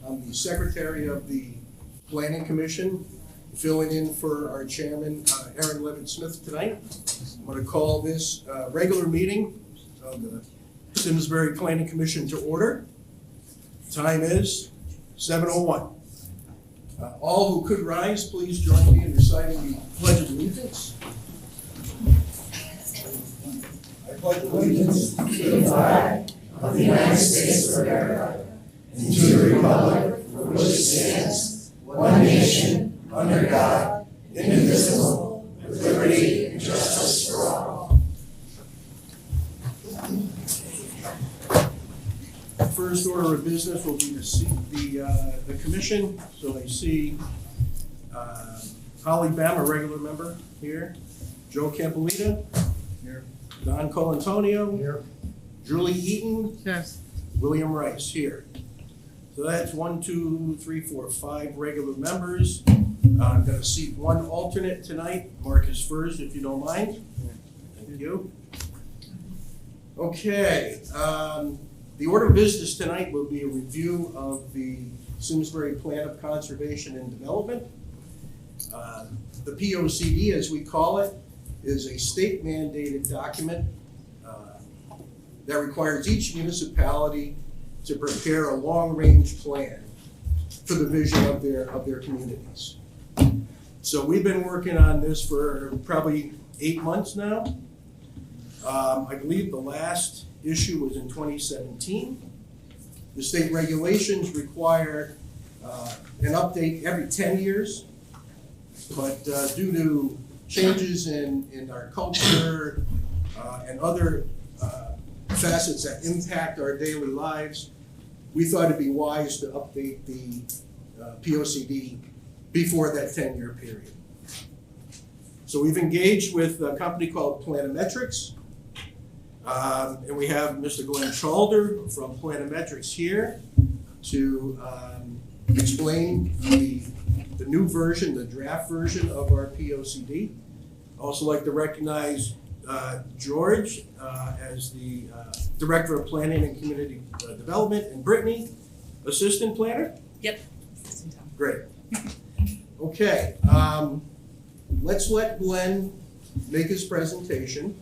I'm the secretary of the Planning Commission, filling in for our chairman, Aaron Levitt-Smith tonight. I'm going to call this regular meeting of the Simsbury Planning Commission to order. Time is 7:01. All who could rise, please join me in reciting the Pledge of Allegiance. I pledge allegiance to the flag of the United States of America and to the republic for which it stands, one nation, under God, indivisible, with liberty and justice for all. First order of business will be to seat the commission. So I see Holly Bam, a regular member here. Joe Campolita. Here. Don Colantonio. Here. Julie Eaton. Yes. William Rice here. So that's 1, 2, 3, 4, 5 regular members. I'm going to seat one alternate tonight. Marcus Furs, if you don't mind. Thank you. Okay. The order of business tonight will be a review of the Simsbury Plan of Conservation and Development. The POCD, as we call it, is a state mandated document that requires each municipality to prepare a long-range plan for the vision of their communities. So we've been working on this for probably 8 months now. I believe the last issue was in 2017. The state regulations require an update every 10 years, but due to changes in our culture and other facets that impact our daily lives, we thought it'd be wise to update the POCD before that 10-year period. So we've engaged with a company called Planometrics, and we have Mr. Glenn Chalder from Planometrics here to explain the new version, the draft version of our POCD. I'd also like to recognize George as the Director of Planning and Community Development, and Brittany, Assistant Planner? Yep. Great. Okay, let's let Glenn make his presentation.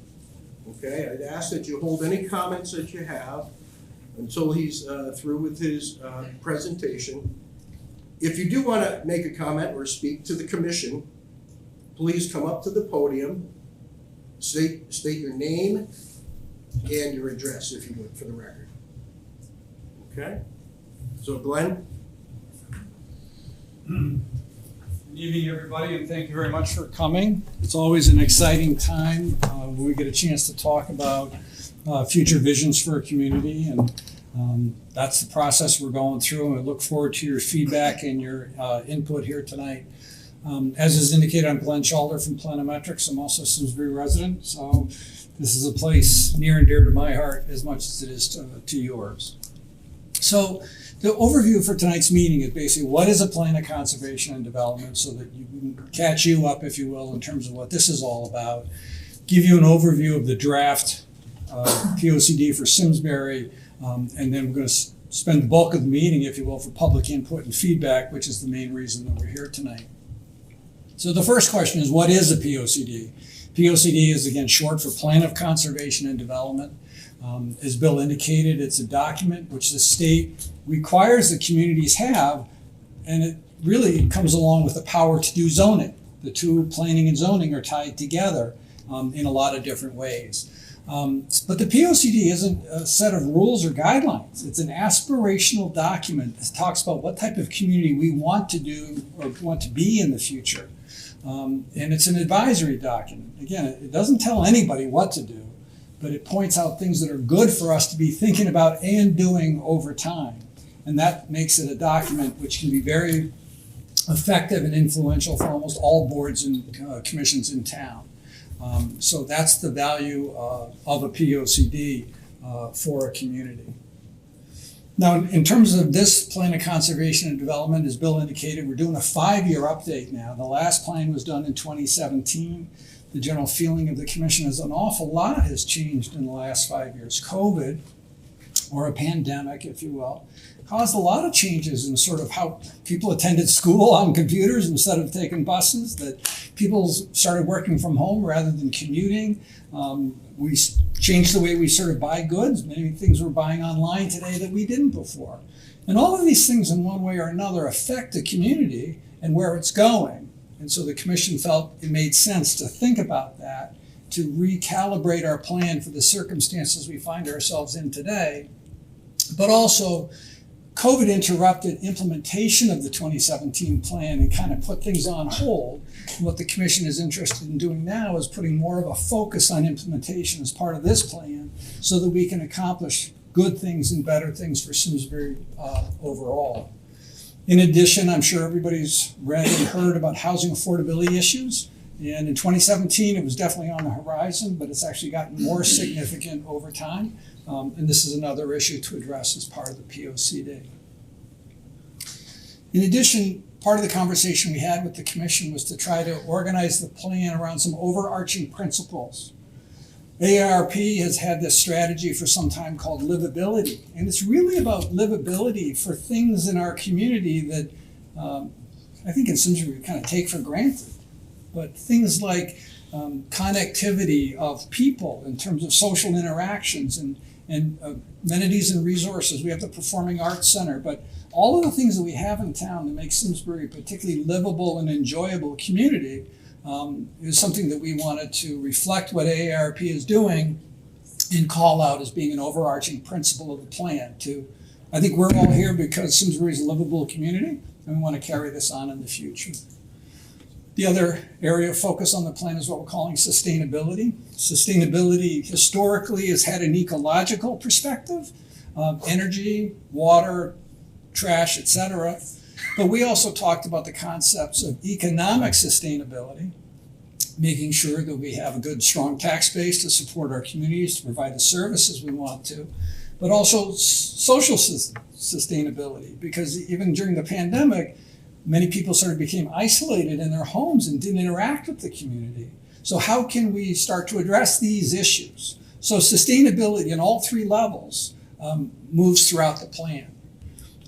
Okay, I'd ask that you hold any comments that you have until he's through with his presentation. If you do want to make a comment or speak to the commission, please come up to the podium, state your name and your address, if you would, for the record. Okay, so Glenn. Good evening, everybody, and thank you very much for coming. It's always an exciting time when we get a chance to talk about future visions for a community, and that's the process we're going through, and I look forward to your feedback and your input here tonight. As is indicated, I'm Glenn Chalder from Planometrics. I'm also a Simsbury resident, so this is a place near and dear to my heart as much as it is to yours. So the overview for tonight's meeting is basically what is a plan of conservation and development, so that you can catch you up, if you will, in terms of what this is all about, give you an overview of the draft POCD for Simsbury, and then we're going to spend the bulk of the meeting, if you will, for public input and feedback, which is the main reason that we're here tonight. So the first question is, what is a POCD? POCD is, again, short for Plan of Conservation and Development. As Bill indicated, it's a document which the state requires that communities have, and it really comes along with the power to do zoning. The two, planning and zoning, are tied together in a lot of different ways. But the POCD isn't a set of rules or guidelines. It's an aspirational document that talks about what type of community we want to do or want to be in the future. And it's an advisory document. Again, it doesn't tell anybody what to do, but it points out things that are good for us to be thinking about and doing over time. And that makes it a document which can be very effective and influential for almost all boards and commissions in town. So that's the value of a POCD for a community. Now, in terms of this Plan of Conservation and Development, as Bill indicated, we're doing a 5-year update now. The last plan was done in 2017. The general feeling of the commission is an awful lot has changed in the last 5 years. COVID or a pandemic, if you will, caused a lot of changes in sort of how people attended school on computers instead of taking buses, that people started working from home rather than commuting. We changed the way we sort of buy goods. Many things we're buying online today that we didn't before. And all of these things in one way or another affect the community and where it's going. And so the commission felt it made sense to think about that, to recalibrate our plan for the circumstances we find ourselves in today. But also, COVID interrupted implementation of the 2017 plan and kind of put things on hold. And what the commission is interested in doing now is putting more of a focus on implementation as part of this plan so that we can accomplish good things and better things for Simsbury overall. In addition, I'm sure everybody's read and heard about housing affordability issues. And in 2017, it was definitely on the horizon, but it's actually gotten more significant over time. And this is another issue to address as part of the POCD. In addition, part of the conversation we had with the commission was to try to organize the plan around some overarching principles. AARP has had this strategy for some time called livability, and it's really about livability for things in our community that I think in Simsbury we kind of take for granted. But things like connectivity of people in terms of social interactions and amenities and resources. We have the Performing Arts Center, but all of the things that we have in town that make Simsbury a particularly livable and enjoyable community is something that we wanted to reflect what AARP is doing and call out as being an overarching principle of the plan. I think we're all here because Simsbury is a livable community, and we want to carry this on in the future. The other area of focus on the plan is what we're calling sustainability. Sustainability historically has had an ecological perspective, energy, water, trash, etc. But we also talked about the concepts of economic sustainability, making sure that we have a good, strong tax base to support our communities, to provide the services we want to, but also social sustainability, because even during the pandemic, many people sort of became isolated in their homes and didn't interact with the community. So how can we start to address these issues? So sustainability in all three levels moves throughout the plan.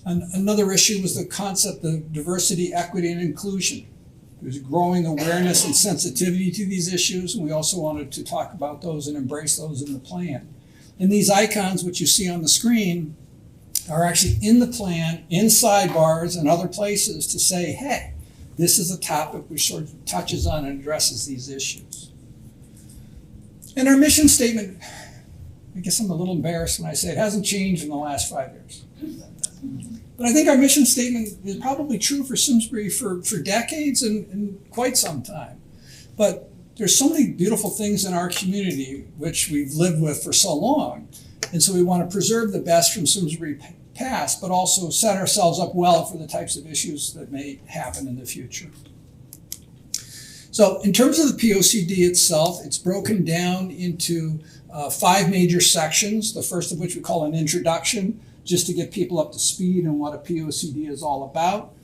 Another issue was the concept of diversity, equity, and inclusion. There's growing awareness and sensitivity to these issues, and we also wanted to talk about those and embrace those in the plan. And these icons, which you see on the screen, are actually in the plan, in sidebars and other places to say, hey, this is a topic which sort of touches on and addresses these issues. And our mission statement, I guess I'm a little embarrassed when I say it hasn't changed in the last 5 years. But I think our mission statement is probably true for Simsbury for decades and quite some time. But there's so many beautiful things in our community which we've lived with for so long. And so we want to preserve the best from Simsbury past, but also set ourselves up well for the types of issues that may happen in the future. So in terms of the POCD itself, it's broken down into 5 major sections, the first of which we call an introduction, just to get people up to speed on what a POCD is all about.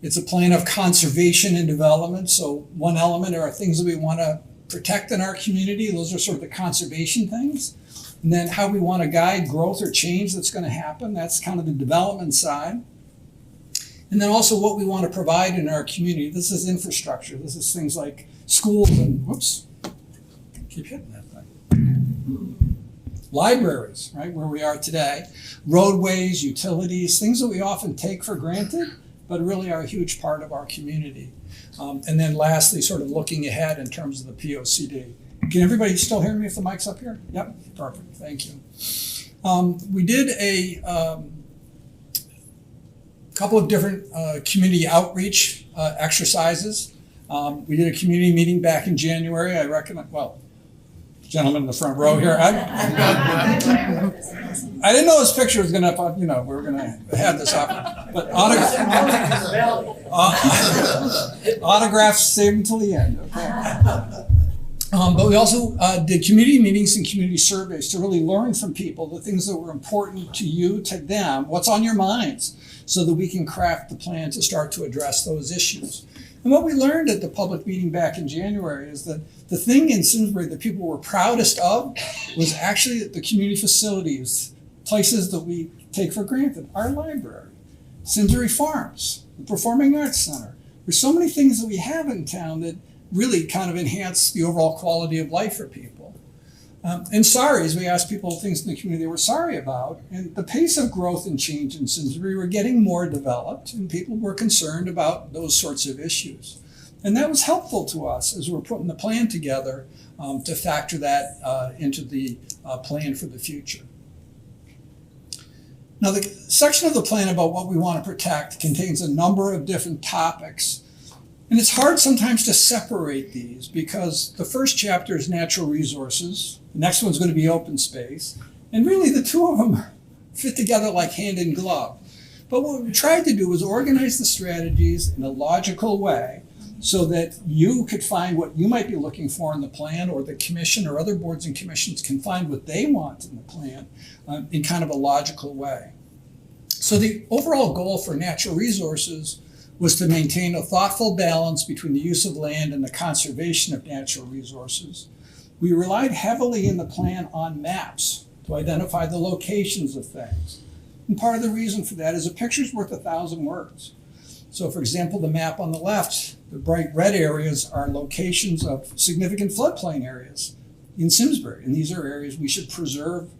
It's a plan of conservation and development. So one element are things that we want to protect in our community. Those are sort of the conservation things. And then how we want to guide growth or change that's going to happen. That's kind of the development side. And then also what we want to provide in our community. This is infrastructure. This is things like schools and, whoops, keep hitting that thing. Libraries, right, where we are today. Roadways, utilities, things that we often take for granted, but really are a huge part of our community. And then lastly, sort of looking ahead in terms of the POCD. Can everybody still hear me if the mic's up here? Yep, perfect, thank you. We did a couple of different community outreach exercises. We did a community meeting back in January. I recommend, well, gentleman in the front row here. I didn't know this picture was going to, we were going to have this up. But autographs save until the end. Okay. But we also did community meetings and community surveys to really learn from people the things that were important to you, to them, what's on your minds, so that we can craft the plan to start to address those issues. And what we learned at the public meeting back in January is that the thing in Simsbury that people were proudest of was actually the community facilities places that we take for granted, our library, Simsbury Farms, the Performing Arts Center. There's so many things that we have in town that really kind of enhance the overall quality of life for people. And sorries, we asked people things in the community they were sorry about, and the pace of growth and change in Simsbury were getting more developed, and people were concerned about those sorts of issues. And that was helpful to us as we're putting the plan together to factor that into the plan for the future. Now, the section of the plan about what we want to protect contains a number of different topics. And it's hard sometimes to separate these because the first chapter is natural resources. The next one's going to be open space. And really the two of them fit together like hand in glove. But what we tried to do was organize the strategies in a logical way so that you could find what you might be looking for in the plan, or the commission or other boards and commissions can find what they want in the plan in kind of a logical way. So the overall goal for natural resources was to maintain a thoughtful balance between the use of land and the conservation of natural resources. We relied heavily in the plan on maps to identify the locations of things. And part of the reason for that is a picture's worth 1,000 words. So for example, the map on the left, the bright red areas are locations of significant floodplain areas in Simsbury. And these are areas we should preserve,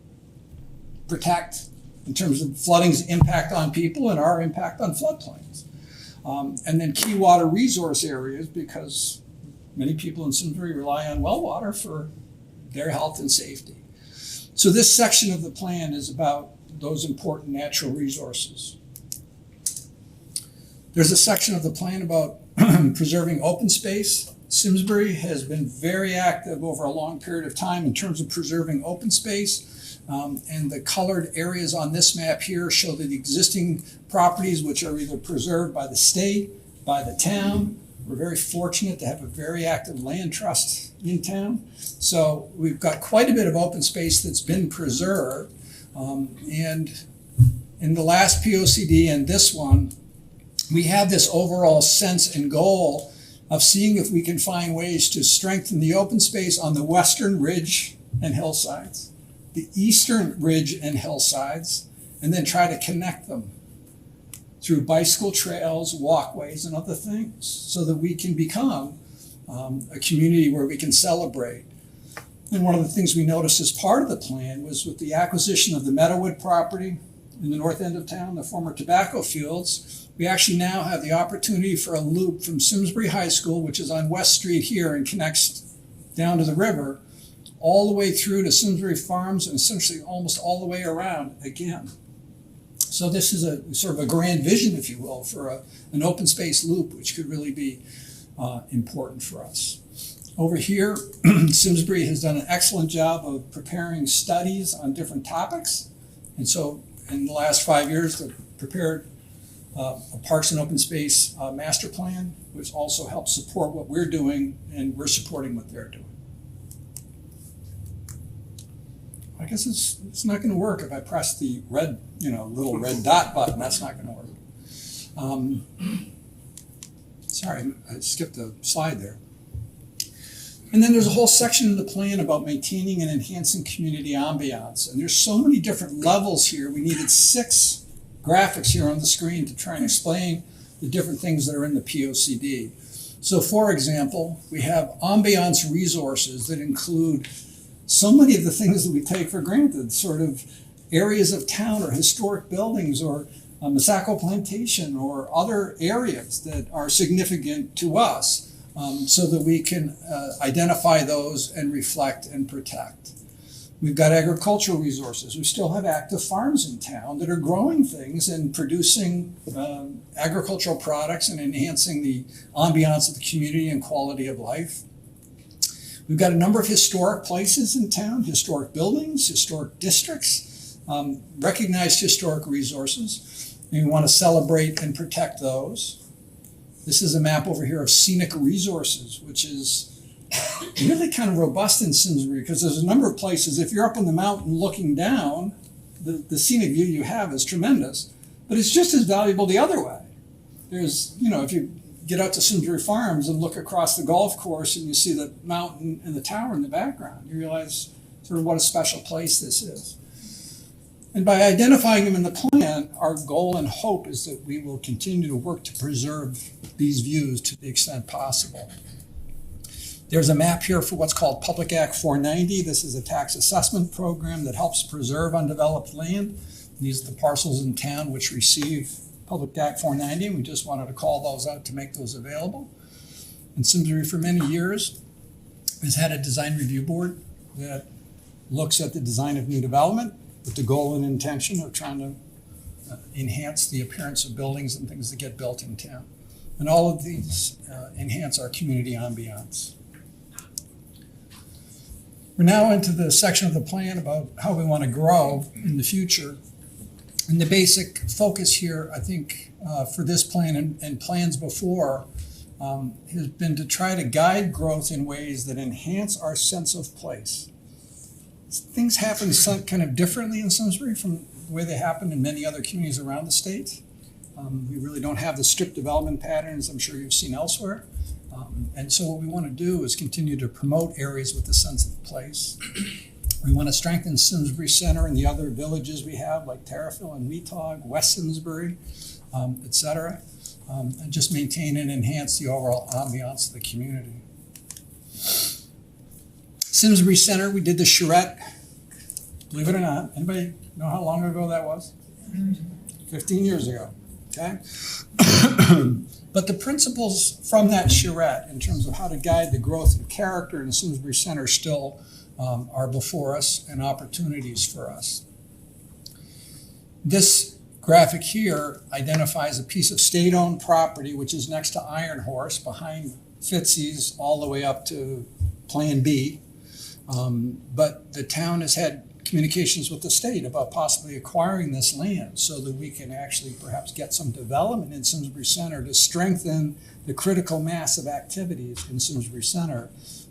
protect in terms of flooding's impact on people and our impact on floodplains. And then key water resource areas, because many people in Simsbury rely on well water for their health and safety. So this section of the plan is about those important natural resources. There's a section of the plan about preserving open space. Simsbury has been very active over a long period of time in terms of preserving open space. And the colored areas on this map here show that the existing properties which are either preserved by the state, by the town. We're very fortunate to have a very active land trust in town. So we've got quite a bit of open space that's been preserved. And in the last POCD and this one, we have this overall sense and goal of seeing if we can find ways to strengthen the open space on the western ridge and hillsides, the eastern ridge and hillsides, and then try to connect them through bicycle trails, walkways, and other things so that we can become a community where we can celebrate. And one of the things we noticed as part of the plan was with the acquisition of the Meadowwood property in the north end of town, the former tobacco fields, we actually now have the opportunity for a loop from Simsbury High School, which is on West Street here and connects down to the river, all the way through to Simsbury Farms and essentially almost all the way around again. So this is a sort of a grand vision, if you will, for an open space loop, which could really be important for us. Over here, Simsbury has done an excellent job of preparing studies on different topics. And so in the last 5 years, they've prepared a Parks and Open Space master plan, which also helps support what we're doing, and we're supporting what they're doing. I guess it's not going to work if I press the red, little red dot button. That's not going to work. Sorry, I skipped a slide there. And then there's a whole section in the plan about maintaining and enhancing community ambiance. And there's so many different levels here. We needed 6 graphics here on the screen to try and explain the different things that are in the POCD. So for example, we have ambiance resources that include so many of the things that we take for granted, sort of areas of town or historic buildings or Masako Plantation or other areas that are significant to us so that we can identify those and reflect and protect. We've got agricultural resources. We still have active farms in town that are growing things and producing agricultural products and enhancing the ambiance of the community and quality of life. We've got a number of historic places in town, historic buildings, historic districts, recognized historic resources, and we want to celebrate and protect those. This is a map over here of scenic resources, which is really kind of robust in Simsbury because there's a number of places. If you're up on the mountain looking down, the scenic view you have is tremendous, but it's just as valuable the other way. There's, if you get out to Simsbury Farms and look across the golf course and you see the mountain and the tower in the background, you realize sort of what a special place this is. And by identifying them in the plan, our goal and hope is that we will continue to work to preserve these views to the extent possible. There's a map here for what's called Public Act 490. This is a tax assessment program that helps preserve undeveloped land. These are the parcels in town which receive Public Act 490, and we just wanted to call those out to make those available. And Simsbury for many years has had a design review board that looks at the design of new development with the goal and intention of trying to enhance the appearance of buildings and things that get built in town. And all of these enhance our community ambiance. We're now into the section of the plan about how we want to grow in the future. And the basic focus here, I think, for this plan and plans before has been to try to guide growth in ways that enhance our sense of place. Things happen kind of differently in Simsbury from the way they happen in many other communities around the state. We really don't have the strict development patterns I'm sure you've seen elsewhere. And so what we want to do is continue to promote areas with a sense of place. We want to strengthen Simsbury Center and the other villages we have, like Terriffill and Weetog, West Simsbury, et cetera, and just maintain and enhance the overall ambiance of the community. Simsbury Center, we did the charrette, believe it or not. Anybody know how long ago that was? 15 years ago, okay? But the principles from that charrette in terms of how to guide the growth and character in Simsbury Center still are before us and opportunities for us. This graphic here identifies a piece of state-owned property which is next to Iron Horse behind Fitzy's all the way up to Plan B. But the town has had communications with the state about possibly acquiring this land so that we can actually perhaps get some development in Simsbury Center to strengthen the critical mass of activities in Simsbury Center.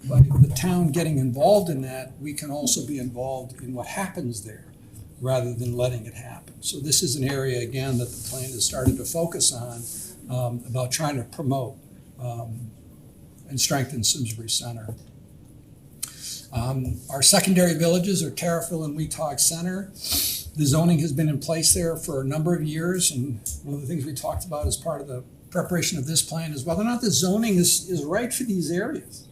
By the town getting involved in that, we can also be involved in what happens there rather than letting it happen. So this is an area, again, that the plan has started to focus on about trying to promote and strengthen Simsbury Center. Our secondary villages are Terriffill and Weetog Center. The zoning has been in place there for a number of years, and one of the things we talked about as part of the preparation of this plan is whether or not the zoning is right for these areas.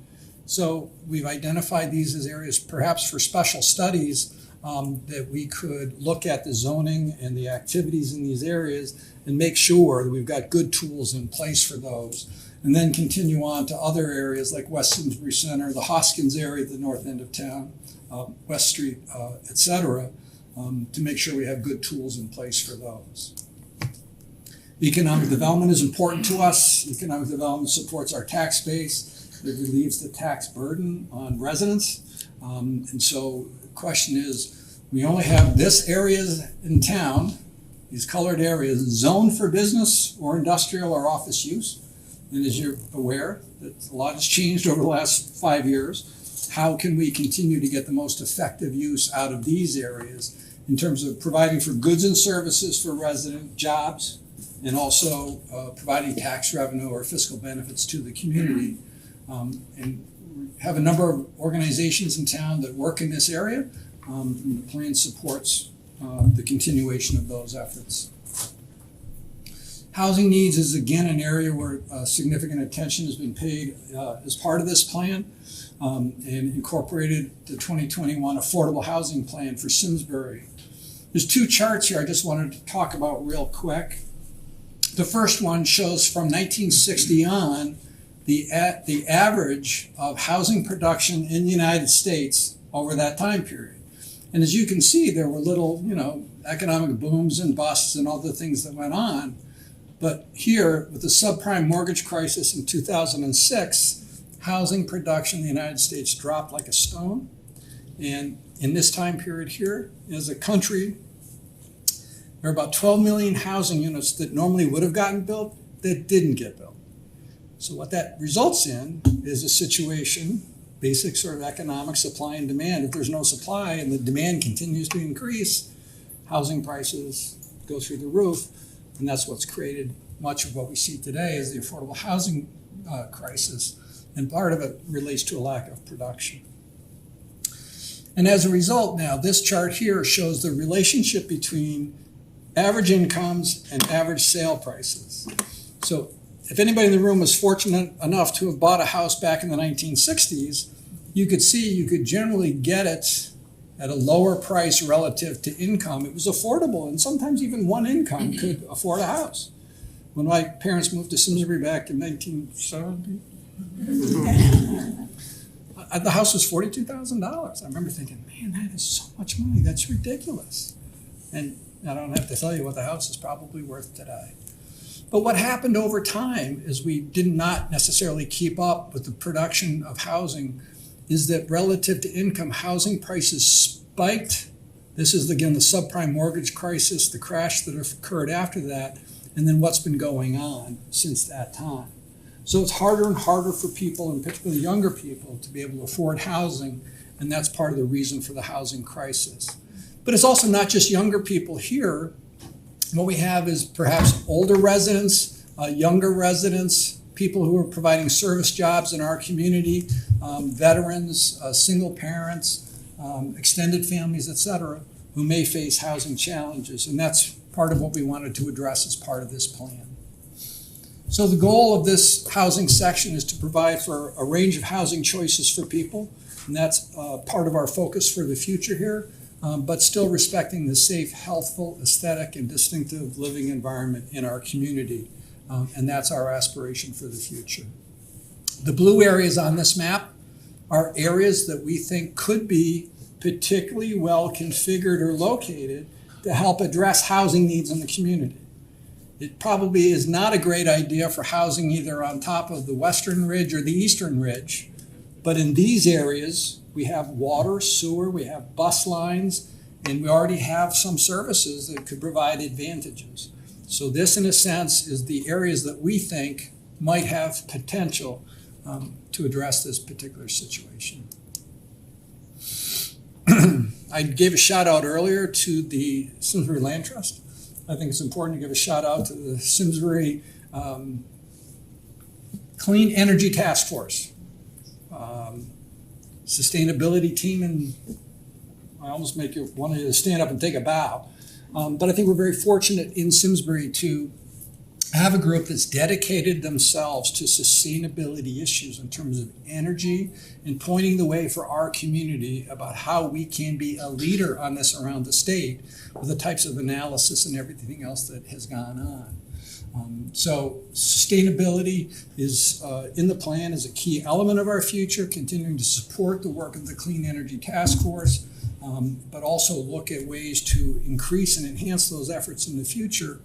So we've identified these as areas perhaps for special studies that we could look at the zoning and the activities in these areas and make sure that we've got good tools in place for those. And then continue on to other areas like West Simsbury Center, the Hoskins area, the north end of town, West Street, et cetera, to make sure we have good tools in place for those. Economic development is important to us. Economic development supports our tax base. It relieves the tax burden on residents. And so the question is, we only have this areas in town, these colored areas, zoned for business or industrial or office use. And as you're aware, that a lot has changed over the last 5 years. How can we continue to get the most effective use out of these areas in terms of providing for goods and services for resident jobs and also providing tax revenue or fiscal benefits to the community? And we have a number of organizations in town that work in this area. And the plan supports the continuation of those efforts. Housing needs is again an area where significant attention has been paid as part of this plan and incorporated the 2021 Affordable Housing Plan for Simsbury. There's two charts here I just wanted to talk about real quick. The first one shows from 1960 on the average of housing production in the United States over that time period. And as you can see, there were little, economic booms and busts and other things that went on. But here, with the subprime mortgage crisis in 2006, housing production in the United States dropped like a stone. And in this time period here, as a country, there are about 12 million housing units that normally would have gotten built that didn't get built. So what that results in is a situation, basic sort of economic supply and demand. If there's no supply and the demand continues to increase, housing prices go through the roof. And that's what's created much of what we see today as the affordable housing crisis. And part of it relates to a lack of production. And as a result now, this chart here shows the relationship between average incomes and average sale prices. So if anybody in the room was fortunate enough to have bought a house back in the 1960s, you could see you could generally get it at a lower price relative to income. It was affordable, and sometimes even one income could afford a house. When my parents moved to Simsbury back in 1970, the house was $42,000. I remember thinking, man, that is so much money. That's ridiculous. And I don't have to tell you what the house is probably worth today. But what happened over time is we did not necessarily keep up with the production of housing, is that relative to income, housing prices spiked. This is, again, the subprime mortgage crisis, the crash that occurred after that, and then what's been going on since that time. So it's harder and harder for people, and particularly younger people, to be able to afford housing, and that's part of the reason for the housing crisis. But it's also not just younger people here. What we have is perhaps older residents, younger residents, people who are providing service jobs in our community, veterans, single parents, extended families, et cetera, who may face housing challenges. And that's part of what we wanted to address as part of this plan. So the goal of this housing section is to provide for a range of housing choices for people, and that's part of our focus for the future here, but still respecting the safe, healthful, aesthetic, and distinctive living environment in our community, and that's our aspiration for the future. The blue areas on this map are areas that we think could be particularly well configured or located to help address housing needs in the community. It probably is not a great idea for housing either on top of the western ridge or the eastern ridge, but in these areas, we have water, sewer, we have bus lines, and we already have some services that could provide advantages. So this, in a sense, is the areas that we think might have potential to address this particular situation. I gave a shout out earlier to the Simsbury Land Trust. I think it's important to give a shout out to the Simsbury Clean Energy Task Force, sustainability team, and I almost make you want to stand up and take a bow. But I think we're very fortunate in Simsbury to have a group that's dedicated themselves to sustainability issues in terms of energy and pointing the way for our community about how we can be a leader on this around the state with the types of analysis and everything else that has gone on. So sustainability is in the plan as a key element of our future, continuing to support the work of the Clean Energy Task Force, but also look at ways to increase and enhance those efforts in the future,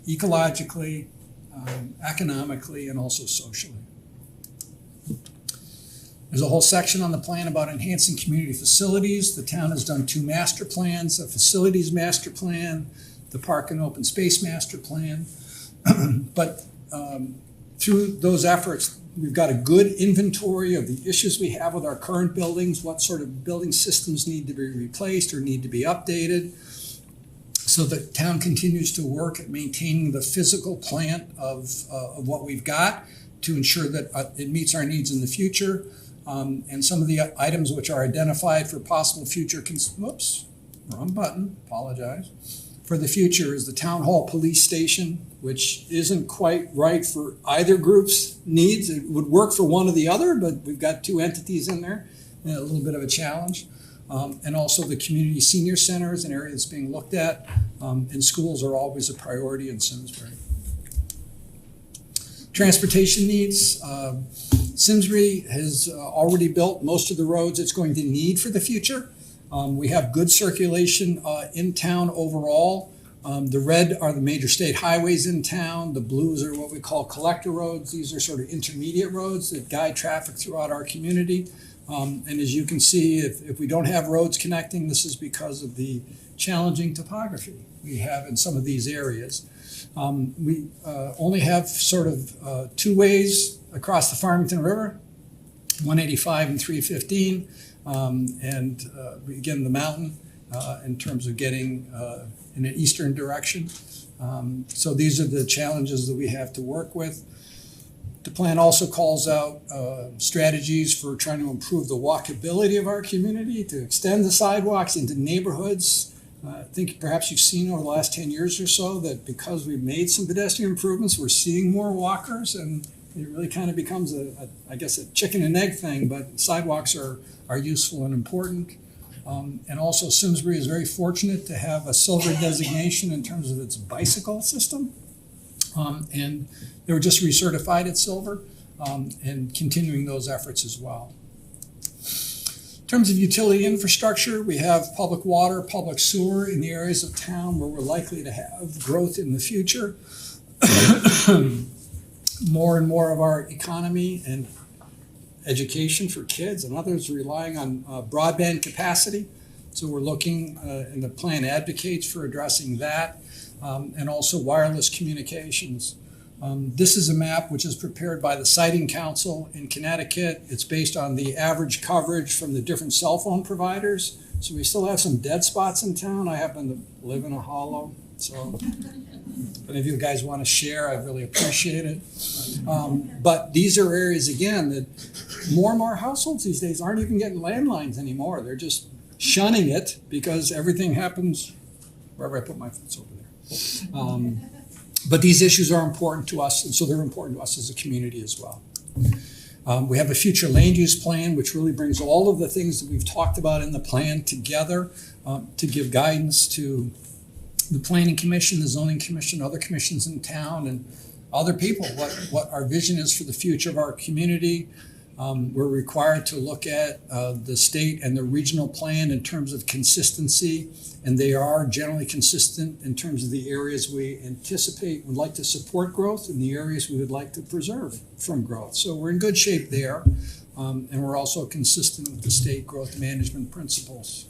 ecologically, economically, and also socially. There's a whole section on the plan about enhancing community facilities. The town has done 2 master plans, a facilities master plan, the park and open space master plan. But through those efforts, we've got a good inventory of the issues we have with our current buildings, what sort of building systems need to be replaced or need to be updated. So the town continues to work at maintaining the physical plant of what we've got to ensure that it meets our needs in the future. And some of the items which are identified for possible future, whoops, wrong button, apologize. For the future is the town hall police station, which isn't quite right for either group's needs. It would work for one or the other, but we've got 2 entities in there, and a little bit of a challenge. And also the community senior center is an area that's being looked at, and schools are always a priority in Simsbury. Transportation needs. Simsbury has already built most of the roads it's going to need for the future. We have good circulation in town overall. The red are the major state highways in town. The blues are what we call collector roads. These are sort of intermediate roads that guide traffic throughout our community. And as you can see, if we don't have roads connecting, this is because of the challenging topography we have in some of these areas. We only have sort of 2 ways across the Farmington River, 185 and 315, and again, the mountain in terms of getting in an eastern direction. So these are the challenges that we have to work with. The plan also calls out strategies for trying to improve the walkability of our community, to extend the sidewalks into neighborhoods. I think perhaps you've seen over the last 10 years or so that because we've made some pedestrian improvements, we're seeing more walkers, and it really kind of becomes I guess a chicken and egg thing, but sidewalks are useful and important. And also Simsbury is very fortunate to have a silver designation in terms of its bicycle system. And they were just recertified at silver, and continuing those efforts as well. In terms of utility infrastructure, we have public water, public sewer in the areas of town where we're likely to have growth in the future. More and more of our economy and education for kids and others relying on broadband capacity. So we're looking, and the plan advocates for addressing that, and also wireless communications. This is a map which is prepared by the Siting Council in Connecticut. It's based on the average coverage from the different cell phone providers. So we still have some dead spots in town. I happen to live in a hollow, so if any of you guys want to share, I really appreciate it. But these are areas, again, that more and more households these days aren't even getting landlines anymore. They're just shunning it because everything happens wherever I put my foot's over there. But these issues are important to us, and so they're important to us as a community as well. We have a future land use plan, which really brings all of the things that we've talked about in the plan together to give guidance to the Planning Commission, the Zoning Commission, other commissions in town, and other people, what our vision is for the future of our community. We're required to look at the state and the regional plan in terms of consistency, and they are generally consistent in terms of the areas we anticipate would like to support growth and the areas we would like to preserve from growth. So we're in good shape there, and we're also consistent with the state growth management principles.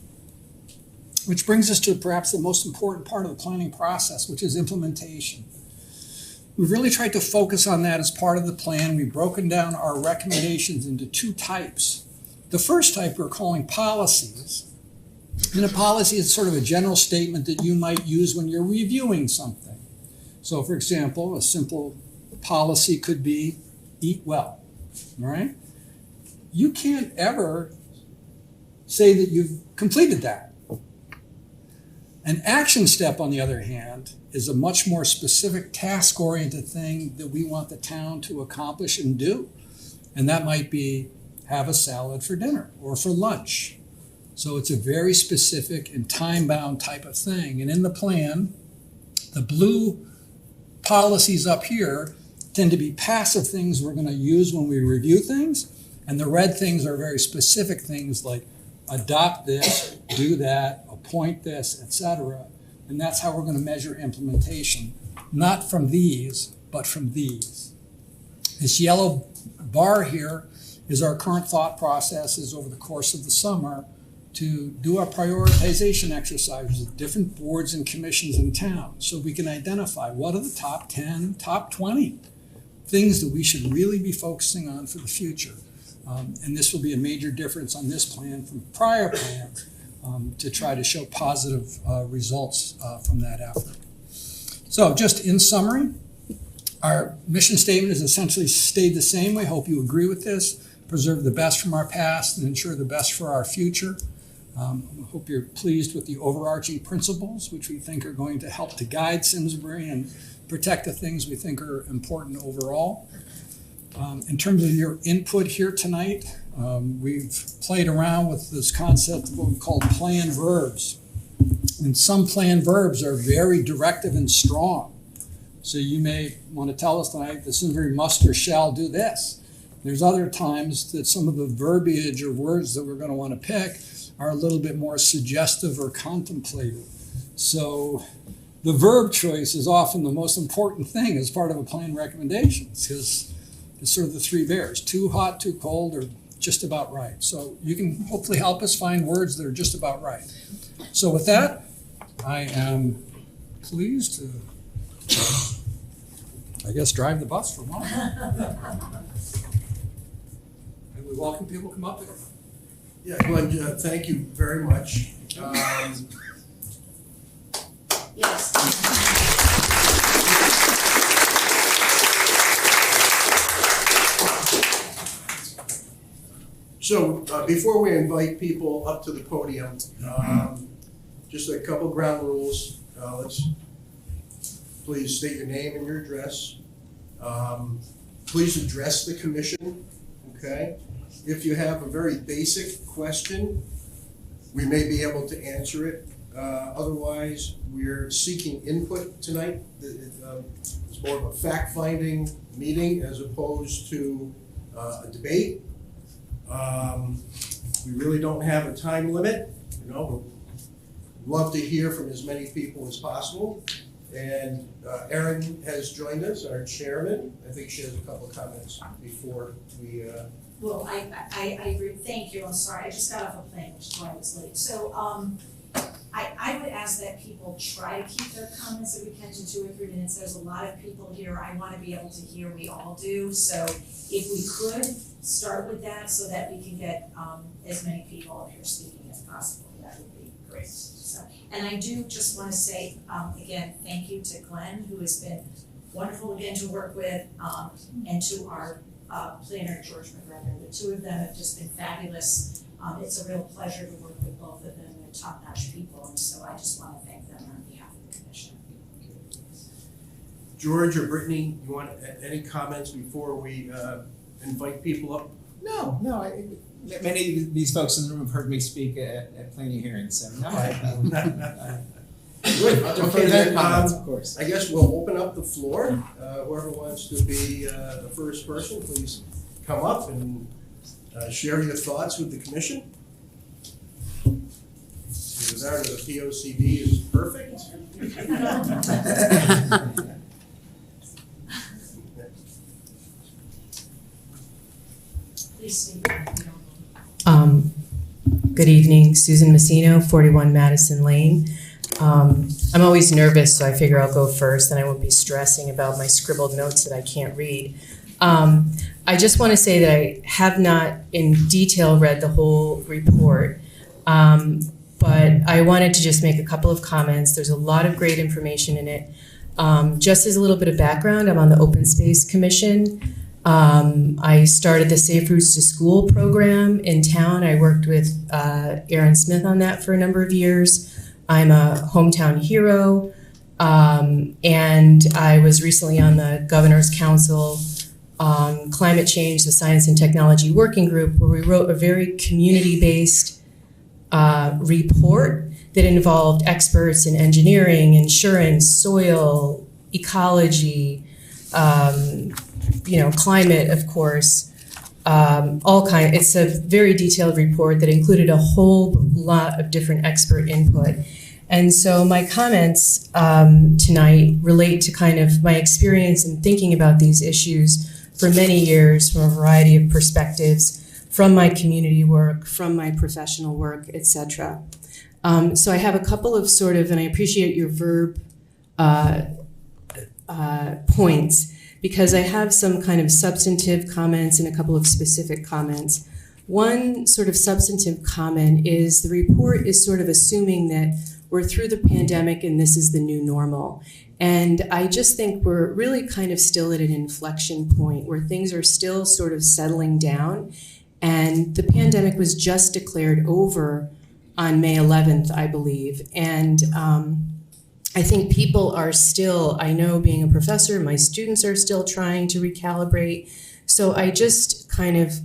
Which brings us to perhaps the most important part of the planning process, which is implementation. We've really tried to focus on that as part of the plan. We've broken down our recommendations into two types. The first type we're calling policies. And a policy is sort of a general statement that you might use when you're reviewing something. So for example, a simple policy could be eat well, all right? You can't ever say that you've completed that. An action step, on the other hand, is a much more specific task-oriented thing that we want the town to accomplish and do. And that might be have a salad for dinner or for lunch. So it's a very specific and time-bound type of thing. And in the plan, the blue policies up here tend to be passive things we're going to use when we review things. And the red things are very specific things like adopt this, do that, appoint this, etc. And that's how we're going to measure implementation, not from these, but from these. This yellow bar here is our current thought processes over the course of the summer to do our prioritization exercises with different boards and commissions in town so we can identify what are the top 10, top 20 things that we should really be focusing on for the future. And this will be a major difference on this plan from prior plans to try to show positive results from that effort. So just in summary, our mission statement has essentially stayed the same. We hope you agree with this. Preserve the best from our past and ensure the best for our future. I hope you're pleased with the overarching principles, which we think are going to help to guide Simsbury and protect the things we think are important overall. In terms of your input here tonight, we've played around with this concept of what we call planned verbs. And some planned verbs are very directive and strong. So you may want to tell us tonight that Simsbury must or shall do this. There's other times that some of the verbiage or words that we're going to want to pick are a little bit more suggestive or contemplative. So the verb choice is often the most important thing as part of a plan recommendations, because it's sort of the three bears: too hot, too cold, or just about right. So you can hopefully help us find words that are just about right. So with that, I am pleased to, I guess, drive the bus for a while. And we welcome people to come up here. Yeah, Glenn, thank you very much. Yes. So before we invite people up to the podium, just a couple ground rules. Let's please state your name and your address. Please address the commission, okay? If you have a very basic question, we may be able to answer it. Otherwise, we're seeking input tonight. It's more of a fact-finding meeting as opposed to a debate. We really don't have a time limit. You know, we'd love to hear from as many people as possible. And Erin has joined us, our chairman. I think she has a couple of comments before we. Well, I agree. Thank you. I'm sorry. I just got off a plane, which is why I was late. So I would ask that people try to keep their comments that we can to 2 or 3 minutes. There's a lot of people here. I want to be able to hear. We all do. So if we could start with that so that we can get as many people up here speaking as possible, that would be great. So, and I do just want to say, again, thank you to Glenn, who has been wonderful again to work with, and to our planner, George McGregor. The two of them have just been fabulous. It's a real pleasure to work with both of them. They're top-notch people, and so I just want to thank them on behalf of the commission. George or Brittany, you want any comments before we invite people up? No. Many of these folks in the room have heard me speak at plenty of hearings, so no. Good. I'll defer Okay, to their then, comments, of course. I guess we'll open up the floor. Whoever wants to be the first person, please come up and share your thoughts with the commission. Either the POCD is perfect. Please speak. Good evening, Susan Messino, 41 Madison Lane. I'm always nervous, so I figure I'll go first, and I won't be stressing about my scribbled notes that I can't read. I just want to say that I have not in detail read the whole report, but I wanted to just make a couple of comments. There's a lot of great information in it. Just as a little bit of background, I'm on the Open Space Commission. I started the Safe Routes to School program in town. I worked with Aaron Smith on that for a number of years. I'm a hometown hero, and I was recently on the Governor's Council on Climate Change, the Science and Technology Working Group, where we wrote a very community-based report that involved experts in engineering, insurance, soil, ecology, climate, of course, It's a very detailed report that included a whole lot of different expert input. And so my comments tonight relate to kind of my experience in thinking about these issues for many years from a variety of perspectives, from my community work, from my professional work, etc. So I have a couple of sort of, and I appreciate your verb points, because I have some kind of substantive comments and a couple of specific comments. One sort of substantive comment is the report is sort of assuming that we're through the pandemic and this is the new normal. And I just think we're really kind of still at an inflection point where things are still sort of settling down. And the pandemic was just declared over on May 11th, I believe. And I think people are still, I know being a professor, my students are still trying to recalibrate. So I just kind of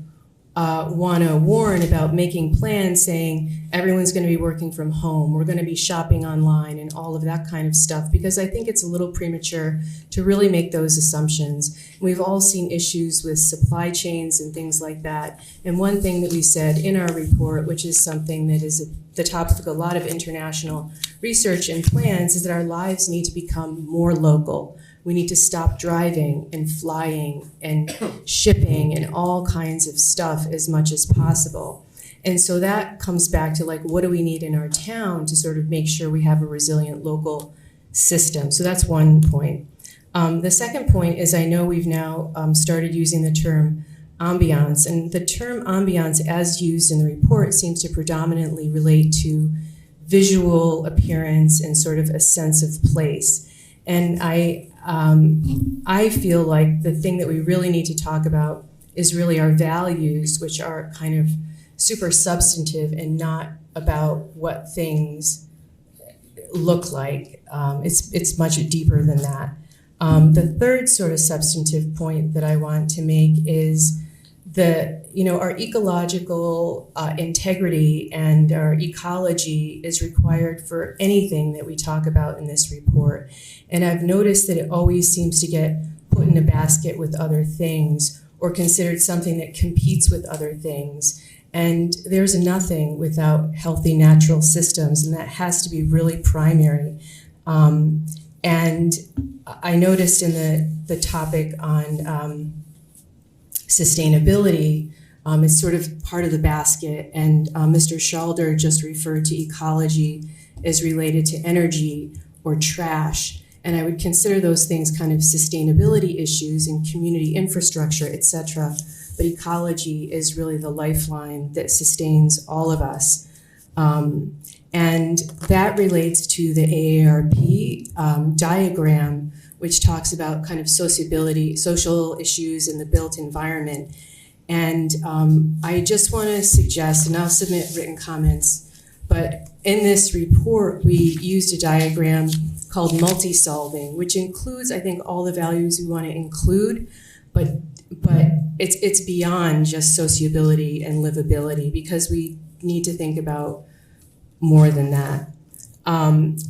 want to warn about making plans saying everyone's going to be working from home, we're going to be shopping online and all of that kind of stuff, because I think it's a little premature to really make those assumptions. We've all seen issues with supply chains and things like that. And one thing that we said in our report, which is something that is the topic of a lot of international research and plans, is that our lives need to become more local. We need to stop driving and flying and shipping and all kinds of stuff as much as possible. And so that comes back to, like, what do we need in our town to sort of make sure we have a resilient local system? So that's one point. The second point is, I know we've now started using the term ambiance, and the term ambiance as used in the report seems to predominantly relate to visual appearance and sort of a sense of place. And I feel like the thing that we really need to talk about is really our values, which are kind of super substantive and not about what things look like. It's much deeper than that. The third sort of substantive point that I want to make is our ecological integrity and our ecology is required for anything that we talk about in this report. And I've noticed that it always seems to get put in a basket with other things or considered something that competes with other things. And there's nothing without healthy natural systems, and that has to be really primary. And I noticed in the topic on sustainability, it's sort of part of the basket, and Mr. Schalder just referred to ecology as related to energy or trash. And I would consider those things kind of sustainability issues and community infrastructure, et cetera. But ecology is really the lifeline that sustains all of us. And that relates to the AARP diagram, which talks about kind of sociability, social issues in the built environment. And I just want to suggest, and I'll submit written comments, but in this report, we used a diagram called multi-solving, which includes, I think, all the values we want to include, but it's beyond just sociability and livability, because we need to think about more than that. And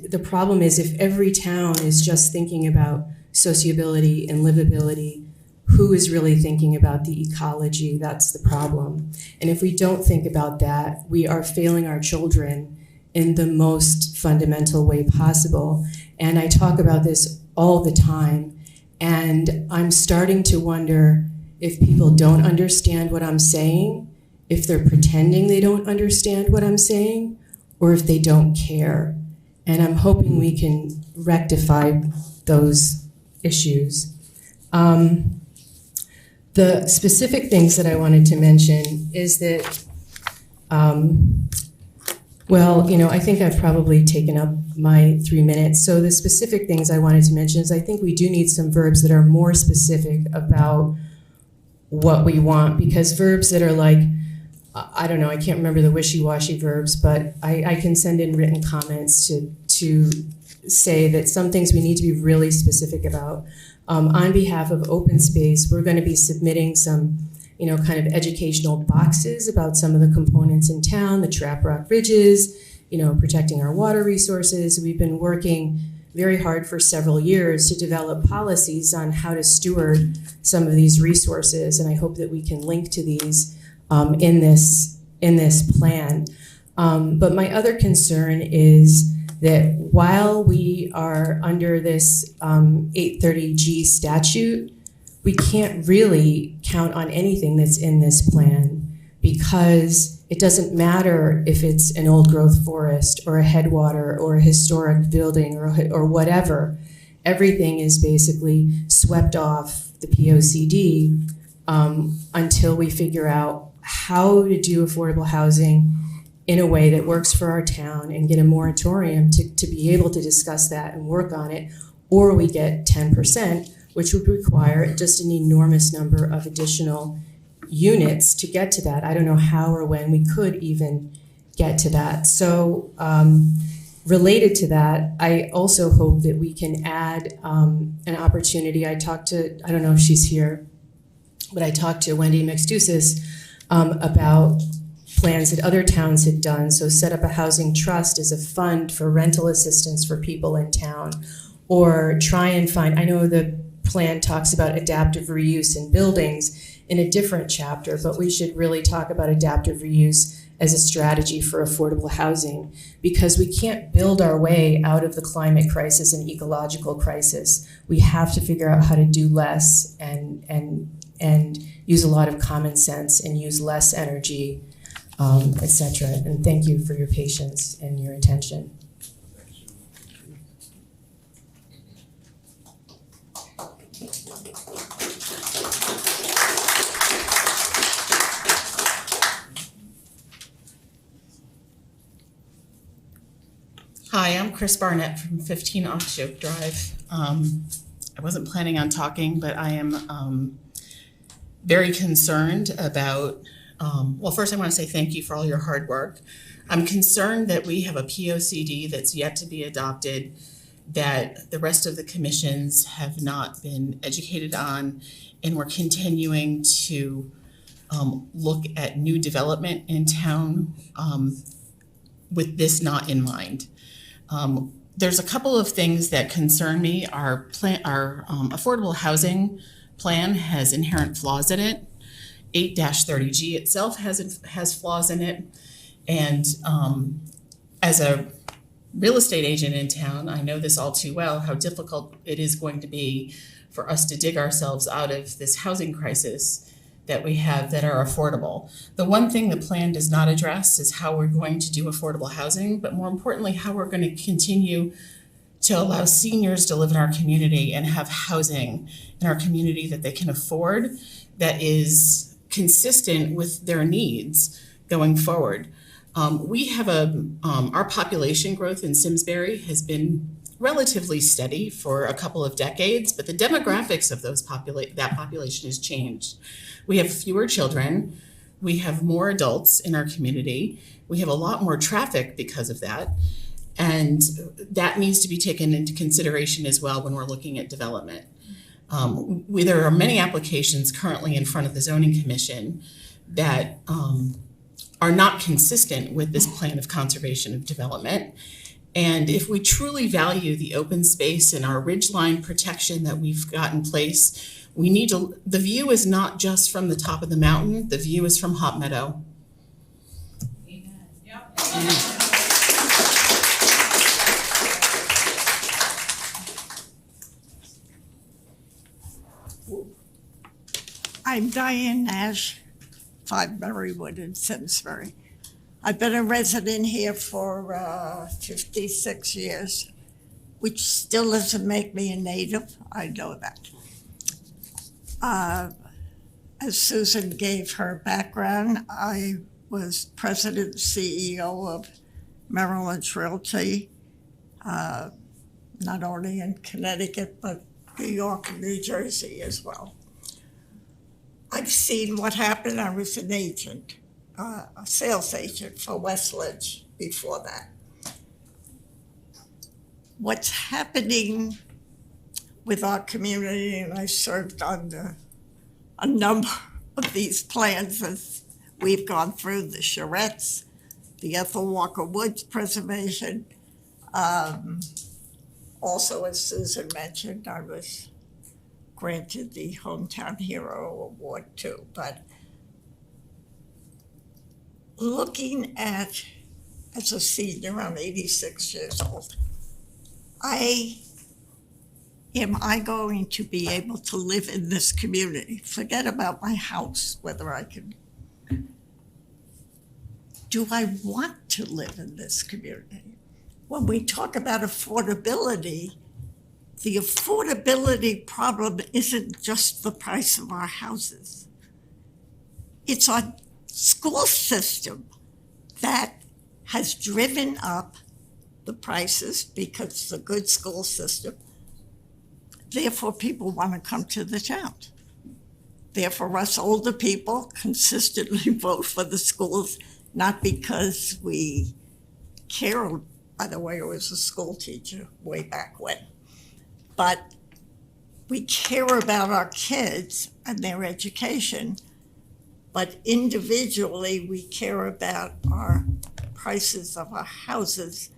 the problem is, if every town is just thinking about sociability and livability, who is really thinking about the ecology? That's the problem. And if we don't think about that, we are failing our children in the most fundamental way possible. And I talk about this all the time. And I'm starting to wonder if people don't understand what I'm saying, if they're pretending they don't understand what I'm saying, or if they don't care. And I'm hoping we can rectify those issues. The specific things that I wanted to mention is that, I think I've probably taken up my 3 minutes. So the specific things I wanted to mention is I think we do need some verbs that are more specific about what we want, because verbs that are like, I don't know, I can't remember the wishy-washy verbs, but I can send in written comments to say that some things we need to be really specific about. On behalf of Open Space, we're going to be submitting some, kind of educational boxes about some of the components in town, the Trap Rock Ridges, protecting our water resources. We've been working very hard for several years to develop policies on how to steward some of these resources, and I hope that we can link to these in this plan. But my other concern is that while we are under this 830G statute, we can't really count on anything that's in this plan, because it doesn't matter if it's an old growth forest or a headwater or a historic building or whatever. Everything is basically swept off the POCD until we figure out how to do affordable housing in a way that works for our town and get a moratorium to be able to discuss that and work on it, or we get 10%, which would require just an enormous number of additional units to get to that. I don't know how or when we could even get to that. So related to that, I also hope that we can add an opportunity. I don't know if she's here, but I talked to Wendy McStusis about plans that other towns had done. So set up a housing trust as a fund for rental assistance for people in town, or try and find, I know the plan talks about adaptive reuse in buildings in a different chapter, but we should really talk about adaptive reuse as a strategy for affordable housing, because we can't build our way out of the climate crisis and ecological crisis. We have to figure out how to do less and use a lot of common sense and use less energy, et cetera. And thank you for your patience and your attention. Hi, I'm Chris Barnett from 15 Oxyoke Drive. I wasn't planning on talking, but I am very concerned about well, first I want to say thank you for all your hard work. I'm concerned that we have a POCD that's yet to be adopted, that the rest of the commissions have not been educated on, and we're continuing to look at new development in town with this not in mind. There's a couple of things that concern me. Our affordable housing plan has inherent flaws in it. 8-30G itself has flaws in it. And as a real estate agent in town, I know this all too well, how difficult it is going to be for us to dig ourselves out of this housing crisis that we have that are affordable. The one thing the plan does not address is how we're going to do affordable housing, but more importantly, how we're going to continue to allow seniors to live in our community and have housing in our community that they can afford, that is consistent with their needs going forward. We have our population growth in Simsbury has been relatively steady for a couple of decades, but the demographics of that population has changed. We have fewer children, we have more adults in our community, we have a lot more traffic because of that, and that needs to be taken into consideration as well when we're looking at development. There are many applications currently in front of the zoning commission that are not consistent with this plan of conservation of development. And if we truly value the open space and our ridgeline protection that we've got in place, the view is not just from the top of the mountain, the view is from Hot Meadow. Amen. Yep. I'm Diane Nash, 5 Berrywood in Simsbury. I've been a resident here for 56 years, which still doesn't make me a native, I know that. As Susan gave her background, I was president and CEO of Merrill Lynch Realty, not only in Connecticut, but New York and New Jersey as well. I've seen what happened. I was an agent, a sales agent for Westledge before that. What's happening with our community, and I served on a number of these plans as we've gone through the charrettes, the Ethel Walker Woods preservation. Also, as Susan mentioned, I was granted the Hometown Hero Award too. But looking at, as a senior, I'm 86 years old, am I going to be able to live in this community? Forget about my house, whether I can. Do I want to live in this community? When we talk about affordability, the affordability problem isn't just the price of our houses. It's our school system that has driven up the prices because it's a good school system. Therefore, people want to come to the town. Therefore, us older people consistently vote for the schools, not because we care. By the way, I was a school teacher way back when. But we care about our kids and their education, but individually we care about our prices of our houses,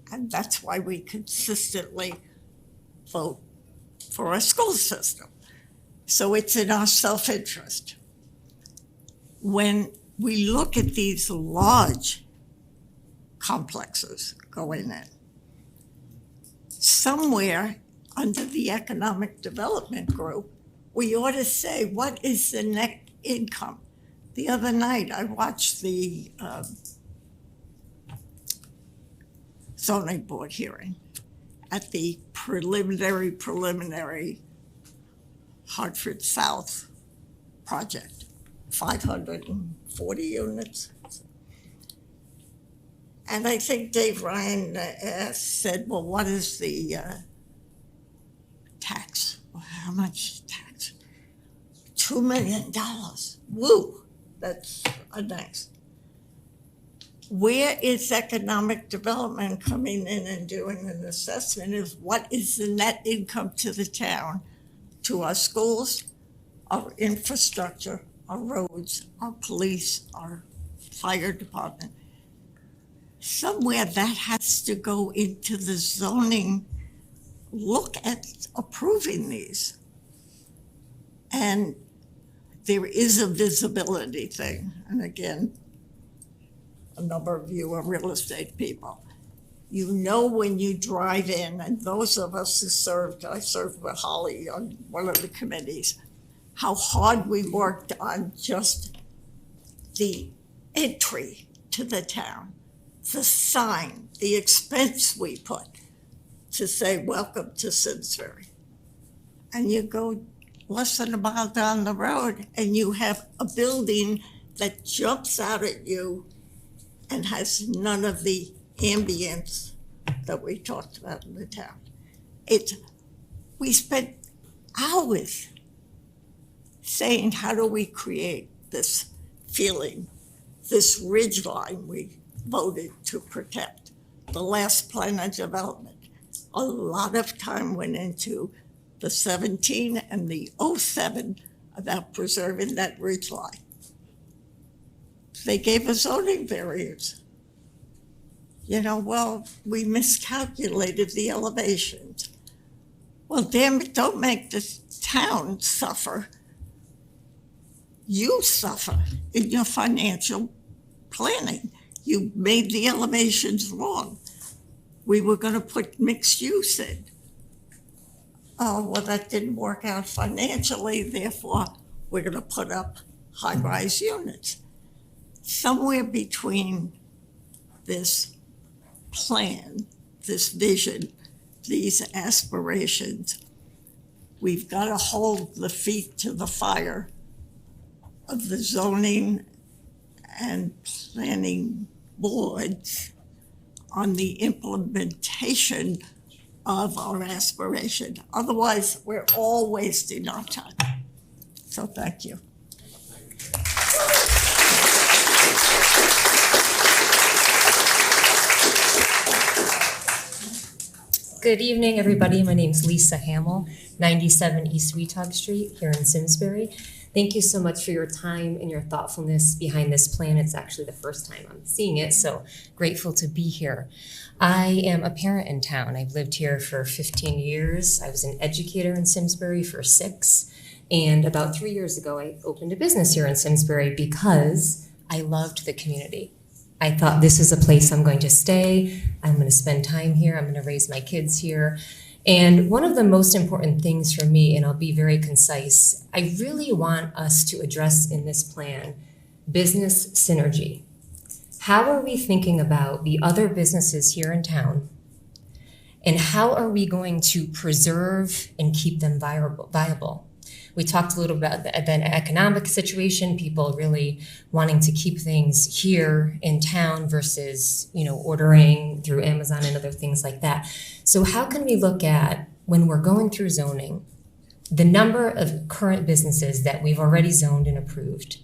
and that's why we consistently vote for our school system. So it's in our self-interest. When we look at these large complexes going in, somewhere under the economic development group, we ought to say, what is the net income? The other night, I watched the zoning board hearing at the preliminary Hartford South project, 540 units. And I think Dave Ryan said, well, what is the tax? How much tax? $2 million. Woo! That's nice. Where is economic development coming in and doing an assessment is what is the net income to the town, to our schools, our infrastructure, our roads, our police, our fire department. Somewhere that has to go into the zoning, look at approving these. And there is a visibility thing, and again, a number of you are real estate people. You know when you drive in, and those of us who served, I served with Holly on one of the committees, how hard we worked on just the entry to the town, the sign, the expense we put to say, welcome to Simsbury. And you go less than a mile down the road and you have a building that jumps out at you and has none of the ambience that we talked about in the town. We spent hours saying, how do we create this feeling, this ridge line we voted to protect, the last plan of development. A lot of time went into the 17 and the 07 about preserving that ridge line. They gave us zoning variance. Well, we miscalculated the elevations. Well, damn it, don't make the town suffer. You suffer in your financial planning. You made the elevations wrong. We were going to put mixed use in. Oh, well, that didn't work out financially, therefore, we're going to put up high-rise units. Somewhere between this plan, this vision, these aspirations, we've got to hold the feet to the fire of the zoning and planning boards on the implementation of our aspiration. Otherwise, we're all wasting our time. So thank you. Good evening, everybody. My name's Lisa Hamill, 97 East Weetog Street here in Simsbury. Thank you so much for your time and your thoughtfulness behind this plan. It's actually the first time I'm seeing it, so grateful to be here. I am a parent in town. I've lived here for 15 years. I was an educator in Simsbury for 6, and about 3 years ago, I opened a business here in Simsbury because I loved the community. I thought this is a place I'm going to stay. I'm going to spend time here. I'm going to raise my kids here. And one of the most important things for me, and I'll be very concise, I really want us to address in this plan business synergy. How are we thinking about the other businesses here in town? And how are we going to preserve and keep them viable? We talked a little about the economic situation, people really wanting to keep things here in town versus, ordering through Amazon and other things like that. So how can we look at, when we're going through zoning, the number of current businesses that we've already zoned and approved?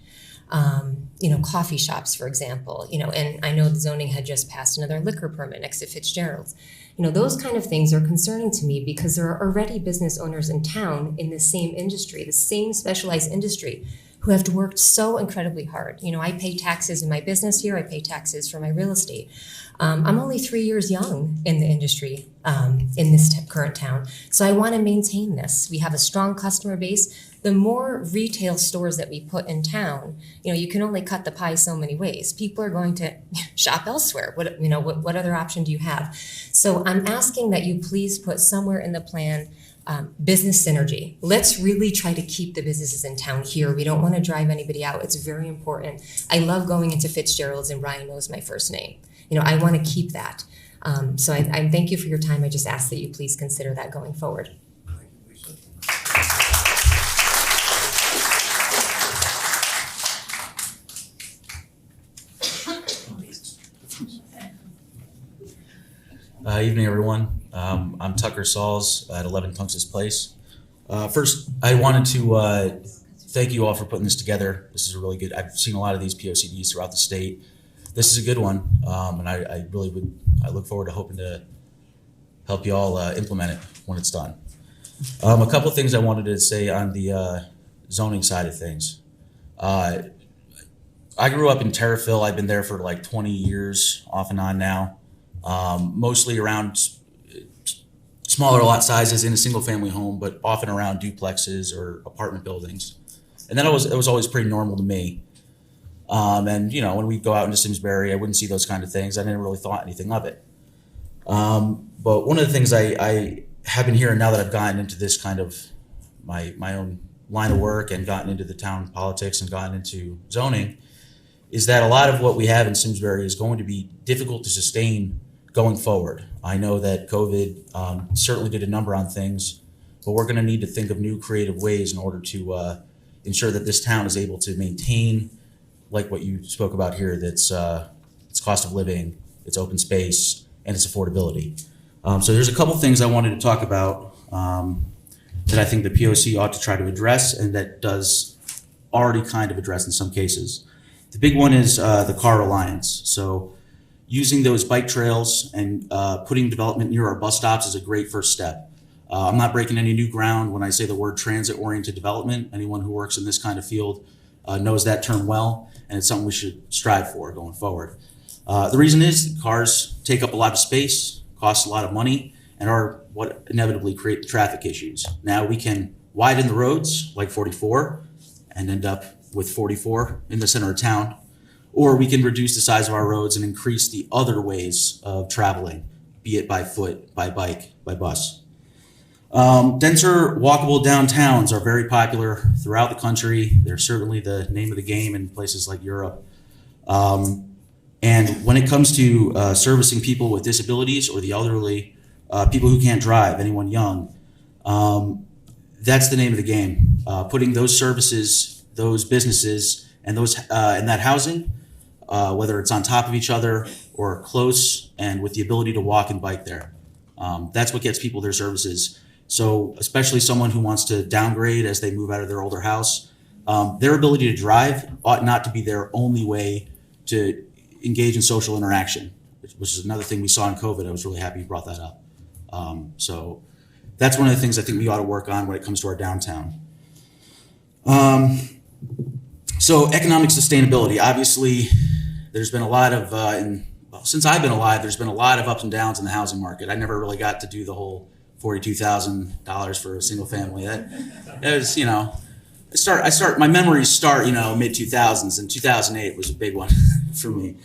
Coffee shops, for example, and I know the zoning had just passed another liquor permit next to Fitzgerald's. Those kind of things are concerning to me because there are already business owners in town in the same industry, the same specialized industry, who have worked so incredibly hard. I pay taxes in my business here, I pay taxes for my real estate. I'm only 3 years young in the industry in this current town, so I want to maintain this. We have a strong customer base. The more retail stores that we put in town, you can only cut the pie so many ways. People are going to shop elsewhere. What other option do you have? So I'm asking that you please put somewhere in the plan business synergy. Let's really try to keep the businesses in town here. We don't want to drive anybody out. It's very important. I love going into Fitzgerald's and Ryan knows my first name. I want to keep that. So I thank you for your time. I just ask that you please consider that going forward. Evening, everyone. I'm Tucker Sauls at 11 Tunxus Place. First, I wanted to thank you all for putting this together. This is a really good, I've seen a lot of these POCDs throughout the state. This is a good one, and I look forward to hoping to help you all implement it when it's done. A couple of things I wanted to say on the zoning side of things. I grew up in Terriffill. I've been there for like 20 years, off and on now, mostly around smaller lot sizes in a single family home, but often around duplexes or apartment buildings. And it was always pretty normal to me. And you know, when we go out into Simsbury, I wouldn't see those kind of things. I never really thought anything of it. But one of the things I have been hearing now that I've gotten into this kind of my own line of work and gotten into the town politics and gotten into zoning is that a lot of what we have in Simsbury is going to be difficult to sustain going forward. I know that COVID certainly did a number on things, but we're going to need to think of new creative ways in order to ensure that this town is able to maintain, like what you spoke about here, that's its cost of living, its open space, and its affordability. So there's a couple things I wanted to talk about that I think the POC ought to try to address, and that does already kind of address in some cases. The big one is the car reliance. So using those bike trails and putting development near our bus stops is a great first step. I'm not breaking any new ground when I say the word transit-oriented development. Anyone who works in this kind of field knows that term well, and it's something we should strive for going forward. The reason is cars take up a lot of space, cost a lot of money, and are what inevitably create traffic issues. Now we can widen the roads like 44 and end up with 44 in the center of town, or we can reduce the size of our roads and increase the other ways of traveling, be it by foot, by bike, by bus. Denser walkable downtowns are very popular throughout the country. They're certainly the name of the game in places like Europe. And when it comes to servicing people with disabilities or the elderly, people who can't drive, anyone young, that's the name of the game. Putting those services, those businesses, and that housing, whether it's on top of each other or close and with the ability to walk and bike there. That's what gets people their services. So especially someone who wants to downgrade as they move out of their older house, their ability to drive ought not to be their only way to engage in social interaction, which is another thing we saw in COVID. I was really happy you brought that up. So that's one of the things I think we ought to work on when it comes to our downtown. So economic sustainability, obviously there's been a lot of, since I've been alive, there's been a lot of ups and downs in the housing market. I never really got to do the whole $42,000 for a single family. That was, you know, my memories start, you know, mid 2000s, and 2008 was a big one for me.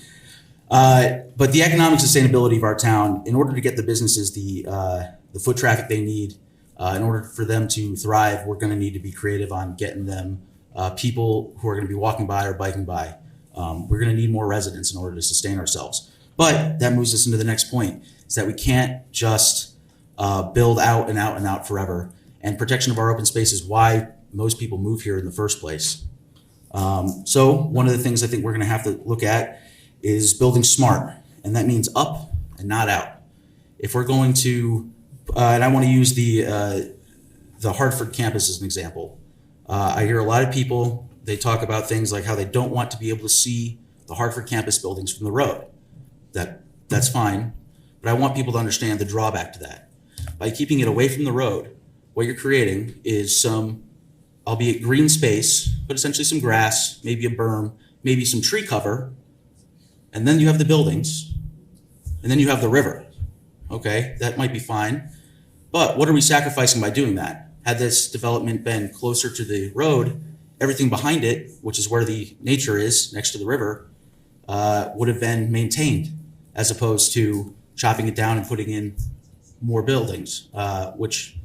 But the economic sustainability of our town, in order to get the businesses the foot traffic they need, in order for them to thrive, we're going to need to be creative on getting them people who are going to be walking by or biking by. We're going to need more residents in order to sustain ourselves. But that moves us into the next point, is that we can't just build out and out and out forever. And protection of our open space is why most people move here in the first place. So one of the things I think we're going to have to look at is building smart, and that means up and not out. If we're going to, and I want to use the Hartford campus as an example. I hear a lot of people, they talk about things like how they don't want to be able to see the Hartford campus buildings from the road. That's fine, but I want people to understand the drawback to that. By keeping it away from the road, what you're creating is some, albeit green space, but essentially some grass, maybe a berm, maybe some tree cover, and then you have the buildings, and then you have the river. Okay, that might be fine, but what are we sacrificing by doing that? Had this development been closer to the road, everything behind it, which is where the nature is, next to the river, would have been maintained, as opposed to chopping it down and putting in more buildings, which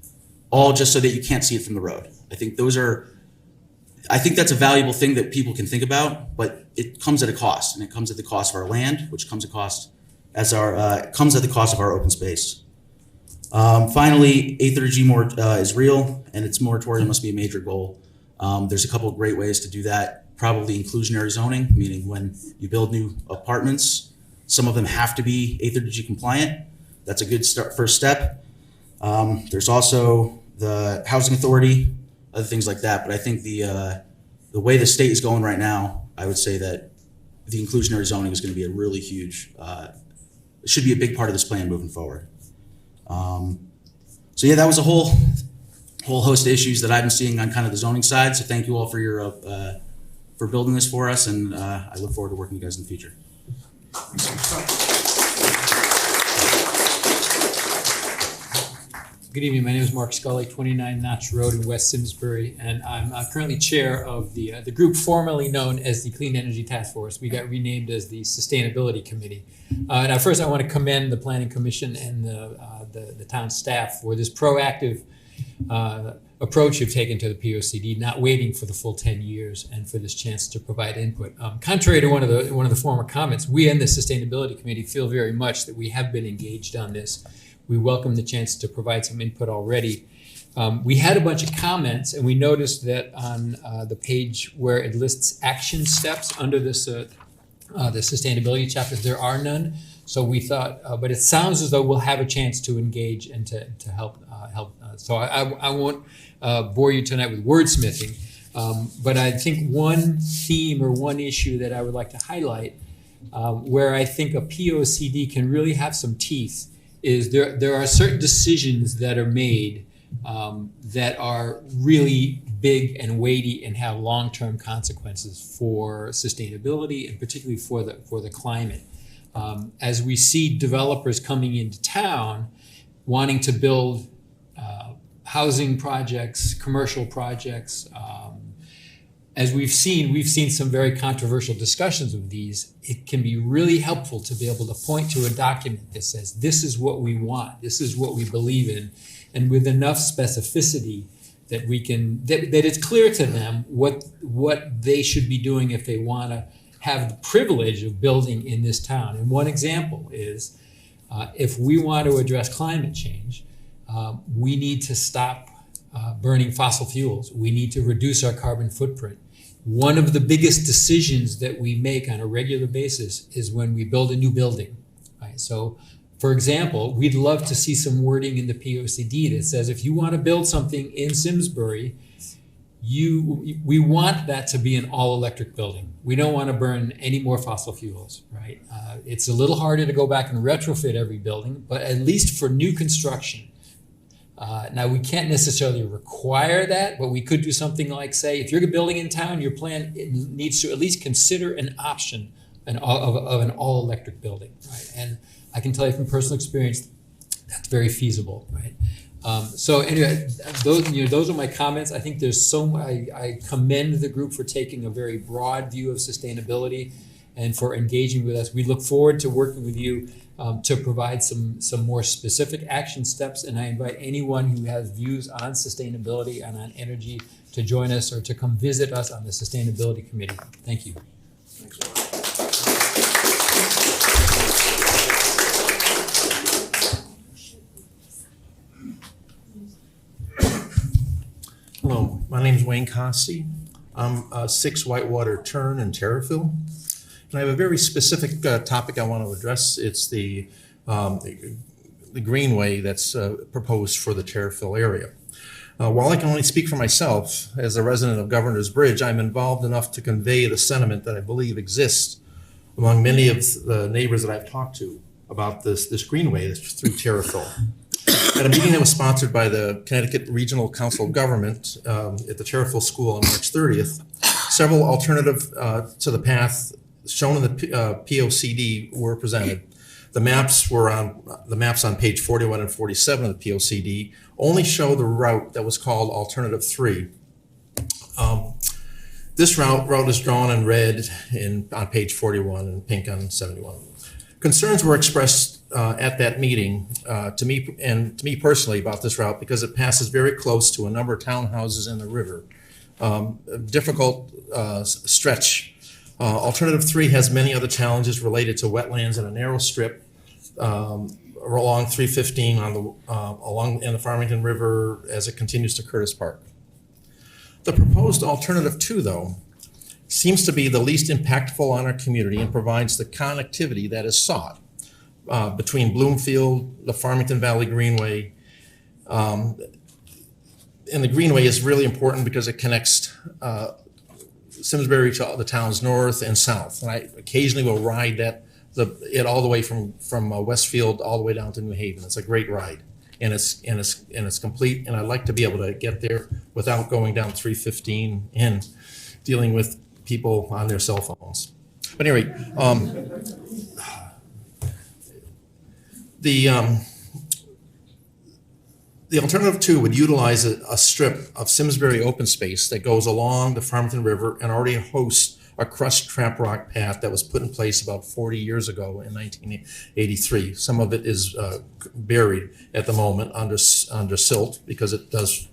all just so that you can't see it from the road. I think that's a valuable thing that people can think about, but it comes at a cost, and it comes at the cost of our land, which comes at the cost of our open space. Finally, A30G is real, and its moratorium must be a major goal. There's a couple of great ways to do that. Probably inclusionary zoning, meaning when you build new apartments, some of them have to be A30G compliant. That's a good first step. There's also the housing authority, other things like that. But I think the the way the state is going right now, I would say that the inclusionary zoning is going to be a really huge, it should be a big part of this plan moving forward. So yeah, that was a whole host of issues that I've been seeing on kind of the zoning side. So thank you all for your for building this for us, and I look forward to working with you guys in the future. Good evening. My name is Mark Scully, 29 Notch Road in West Simsbury, and I'm currently chair of the group formerly known as the Clean Energy Task Force. We got renamed as the Sustainability Committee. Now, first, I want to commend the Planning Commission and the town staff for this proactive approach you've taken to the POCD, not waiting for the full 10 years and for this chance to provide input. Contrary to one of the former comments, we in the Sustainability Committee feel very much that we have been engaged on this. We welcome the chance to provide some input already. We had a bunch of comments, and we noticed that on the page where it lists action steps under this the sustainability chapter, there are none. So we thought, but it sounds as though we'll have a chance to engage and to help. So I won't bore you tonight with wordsmithing, but I think one theme or one issue that I would like to highlight, where I think a POCD can really have some teeth, is there are certain decisions that are made that are really big and weighty and have long-term consequences for sustainability and particularly for the climate. As we see developers coming into town wanting to build housing projects, commercial projects, as we've seen some very controversial discussions of these. It can be really helpful to be able to point to a document that says, this is what we want, this is what we believe in, and with enough specificity that we can, that it's clear to them what they should be doing if they want to have the privilege of building in this town. And one example is, if we want to address climate change, we need to stop burning fossil fuels. We need to reduce our carbon footprint. One of the biggest decisions that we make on a regular basis is when we build a new building. Right? So, for example, we'd love to see some wording in the POCD that says if you want to build something in Simsbury, we want that to be an all-electric building. We don't want to burn any more fossil fuels, right? It's a little harder to go back and retrofit every building, but at least for new construction. Now, we can't necessarily require that, but we could do something like, say, if you're building in town, your plan needs to at least consider an option of an all-electric building, right? And I can tell you from personal experience, that's very feasible, right? So anyway, those are my comments. I think there's I commend the group for taking a very broad view of sustainability and for engaging with us. We look forward to working with you to provide some more specific action steps, and I invite anyone who has views on sustainability and on energy to join us or to come visit us on the Sustainability Committee. Thank you. Thanks a lot. Hello, my name is Wayne Costi. I'm 6 Whitewater Turn in Terriffill. And I have a very specific topic I want to address. It's the greenway that's proposed for the Terriffill area. While I can only speak for myself, as a resident of Governor's Bridge, I'm involved enough to convey the sentiment that I believe exists among many of the neighbors that I've talked to about this greenway that's through Terriffill. At a meeting that was sponsored by the Connecticut Regional Council of Government at the Terriffill School on March 30th, several alternatives to the path shown in the POCD were presented. The maps on page 41 and 47 of the POCD only show the route that was called Alternative 3. This route is drawn in red on page 41 and pink on 71. Concerns were expressed at that meeting to me personally about this route because it passes very close to a number of townhouses in the river. A difficult stretch. Alternative 3 has many other challenges related to wetlands and a narrow strip along 315 along in the Farmington River as it continues to Curtis Park. The proposed Alternative 2, though, seems to be the least impactful on our community and provides the connectivity that is sought between Bloomfield, the Farmington Valley Greenway. And the Greenway is really important because it connects Simsbury to the towns north and south. And I occasionally will ride it all the way from Westfield all the way down to New Haven. It's a great ride, and it's complete. And I'd like to be able to get there without going down 315 and dealing with people on their cell phones. But anyway, the alternative two would utilize a strip of Simsbury open space that goes along the Farmington River and already hosts a crushed trap rock path that was put in place about 40 years ago in 1983. Some of it is buried at the moment under silt because it is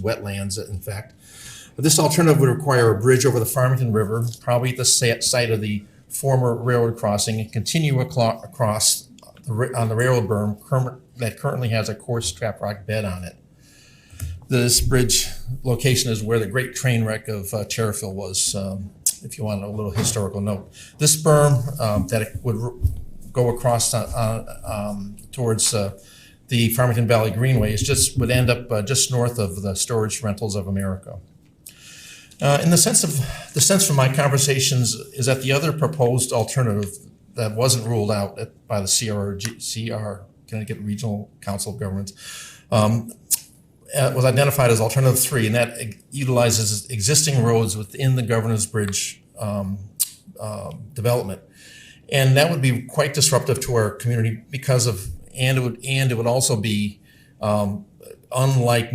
wetlands, in fact. But this alternative would require a bridge over the Farmington River, probably at the site of the former railroad crossing, and continue across on the railroad berm that currently has a coarse trap rock bed on it. This bridge location is where the great train wreck of Cherryville was, if you want a little historical note. This berm that it would go across towards the Farmington Valley Greenway would end up just north of the Storage Rentals of America. In the sense from my conversations is that the other proposed alternative that wasn't ruled out by the Connecticut Regional Council of Governments was identified as alternative 3, and that utilizes existing roads within the Governor's Bridge development, and that would be quite disruptive to our community it would also be unlike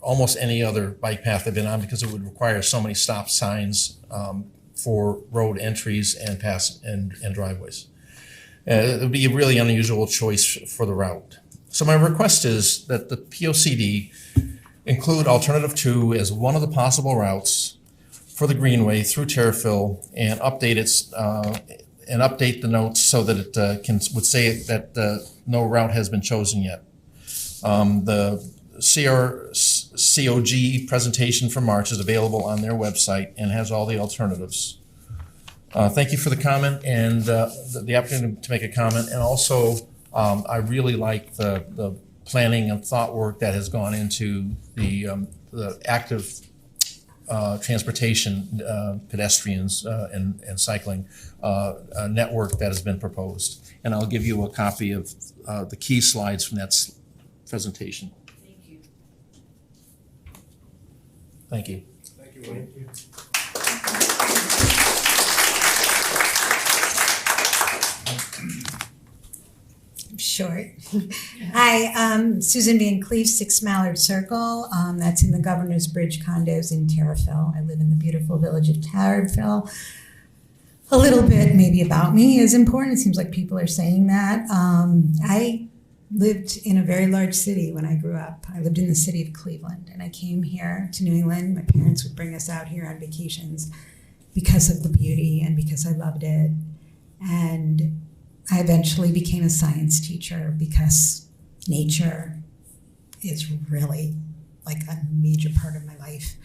almost any other bike path I've been on, because it would require so many stop signs for road entries and driveways. It would be a really unusual choice for the route. So my request is that the POCD include alternative 2 as one of the possible routes for the Greenway through Cherryville, and update the notes so that it would say that no route has been chosen yet. The COG presentation for March is available on their website and has all the alternatives. Thank you for the comment and the opportunity to make a comment. And also, I really like the planning and thought work that has gone into the active transportation, pedestrians and cycling network that has been proposed. And I'll give you a copy of the key slides from that presentation. Thank you. Thank you, Wayne. Short. Hi, Susan Van Cleve, 6 Mallard Circle. That's in the Governor's Bridge condos in Terriffill. I live in the beautiful village of Terriffill. A little bit maybe about me is important. It seems like people are saying that. I lived in a very large city when I grew up. I lived in the city of Cleveland, and I came here to New England. My parents would bring us out here on vacations because of the beauty and because I loved it. And I eventually became a science teacher because nature is really like a major part of my life.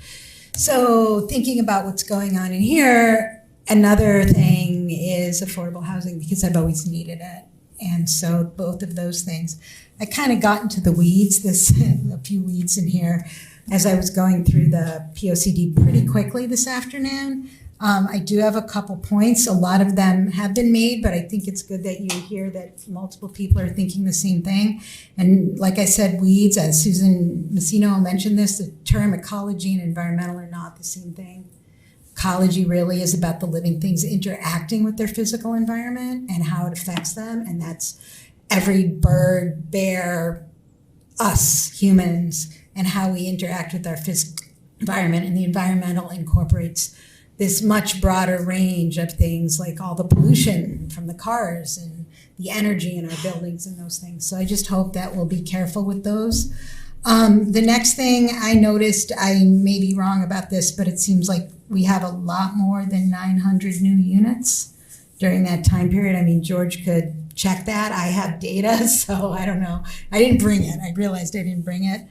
So thinking about what's going on in here, another thing is affordable housing, because I've always needed it. And so both of those things, I kind of got into the weeds, a few weeds in here, as I was going through the POCD pretty quickly this afternoon. I do have a couple points. A lot of them have been made, but I think it's good that you hear that multiple people are thinking the same thing. And like I said, weeds, as Susan Messino mentioned this, the term ecology and environmental are not the same thing. Ecology really is about the living things interacting with their physical environment and how it affects them. And that's every bird, bear, us, humans, and how we interact with our physical environment. And the environmental incorporates this much broader range of things, like all the pollution from the cars and the energy in our buildings and those things. So I just hope that we'll be careful with those. The next thing I noticed, I may be wrong about this, but it seems like we have a lot more than 900 new units during that time period. I mean, George could check that. I have data, so I don't know. I didn't bring it. I realized I didn't bring it.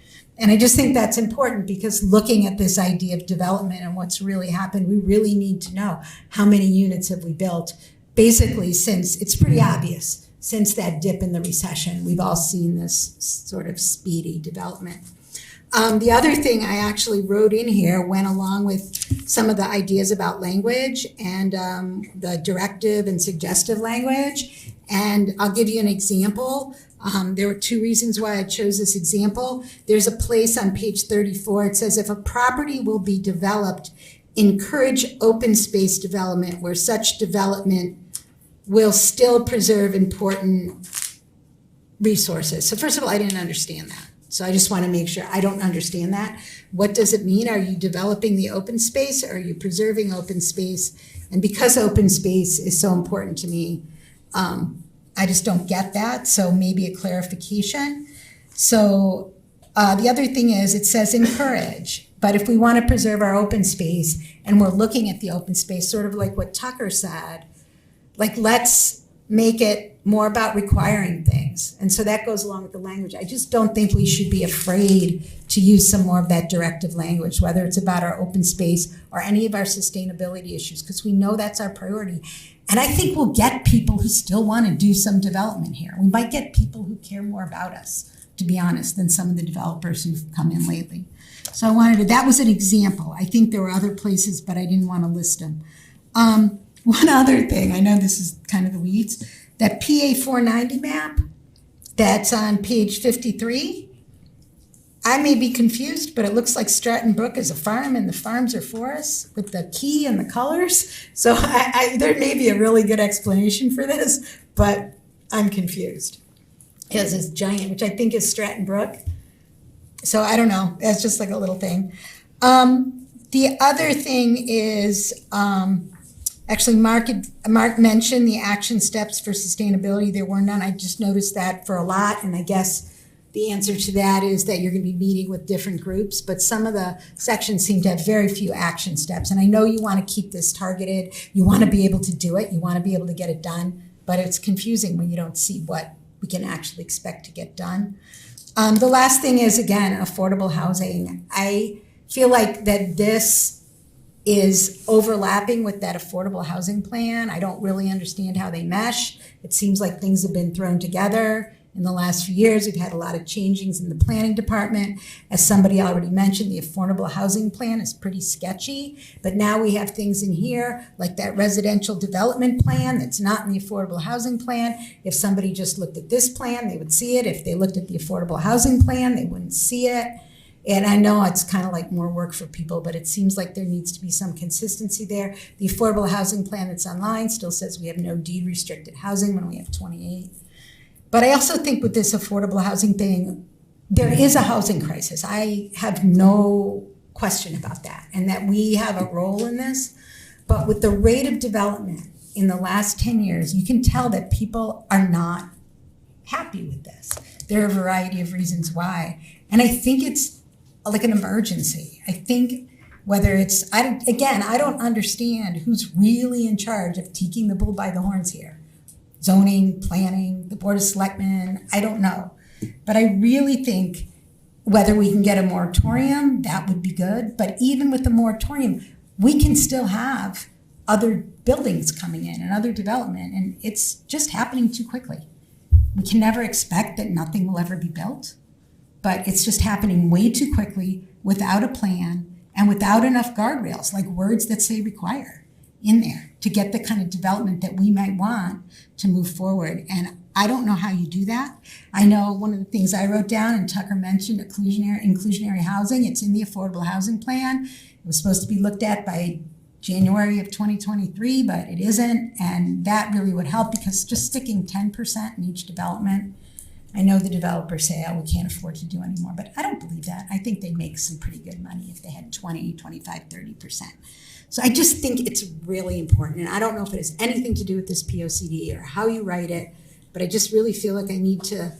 And I just think that's important, because looking at this idea of development and what's really happened, we really need to know how many units have we built. Basically, since it's pretty obvious, since that dip in the recession, we've all seen this sort of speedy development. The other thing I actually wrote in here went along with some of the ideas about language and the directive and suggestive language. And I'll give you an example. There were two reasons why I chose this example. There's a place on page 34. It says, if a property will be developed, encourage open space development where such development will still preserve important resources. So first of all, I didn't understand that. So I just want to make sure I don't understand that. What does it mean? Are you developing the open space or are you preserving open space? And because open space is so important to me, I just don't get that. So maybe a clarification. So the other thing is it says encourage, but if we want to preserve our open space and we're looking at the open space, sort of like what Tucker said, like let's make it more about requiring things. And so that goes along with the language. I just don't think we should be afraid to use some more of that directive language, whether it's about our open space or any of our sustainability issues, because we know that's our priority. And I think we'll get people who still want to do some development here. We might get people who care more about us, to be honest, than some of the developers who've come in lately. So I wanted to, that was an example. I think there were other places, but I didn't want to list them. One other thing, I know this is kind of the weeds, that PA 490 map that's on page 53, I may be confused, but it looks like Stratton Brook is a farm and the farms are forests with the key and the colors. So there may be a really good explanation for this, but I'm confused. It has this giant, which I think is Stratton Brook. So I don't know, that's just like a little thing. The other thing is, actually, Mark mentioned the action steps for sustainability. There were none. I just noticed that for a lot, and I guess the answer to that is that you're going to be meeting with different groups, but some of the sections seem to have very few action steps. And I know you want to keep this targeted. You want to be able to do it. You want to be able to get it done, but it's confusing when you don't see what we can actually expect to get done. The last thing is, again, affordable housing. I feel like that this is overlapping with that affordable housing plan. I don't really understand how they mesh. It seems like things have been thrown together. In the last few years, we've had a lot of changings in the planning department. As somebody already mentioned, the affordable housing plan is pretty sketchy, but now we have things in here like that residential development plan that's not in the affordable housing plan. If somebody just looked at this plan, they would see it. If they looked at the affordable housing plan, they wouldn't see it. And I know it's kind of like more work for people, but it seems like there needs to be some consistency there. The affordable housing plan that's online still says we have no deed restricted housing when we have 28. But I also think with this affordable housing thing, there is a housing crisis. I have no question about that, and that we have a role in this. But with the rate of development in the last 10 years, you can tell that people are not happy with this. There are a variety of reasons why. And I think it's like an emergency. I think whether it's, I don't understand who's really in charge of taking the bull by the horns here. Zoning, planning, the Board of Selectmen, I don't know. But I really think whether we can get a moratorium, that would be good. But even with the moratorium, we can still have other buildings coming in and other development, and it's just happening too quickly. We can never expect that nothing will ever be built, but it's just happening way too quickly without a plan and without enough guardrails, like words that say require in there to get the kind of development that we might want to move forward. And I don't know how you do that. I know one of the things I wrote down, and Tucker mentioned inclusionary housing. It's in the affordable housing plan. It was supposed to be looked at by January of 2023, but it isn't. And that really would help, because just sticking 10% in each development, I know the developers say, oh, we can't afford to do anymore, but I don't believe that. I think they'd make some pretty good money if they had 20, 25, 30%. So I just think it's really important. And I don't know if it has anything to do with this POCD or how you write it, but I just really feel like I need to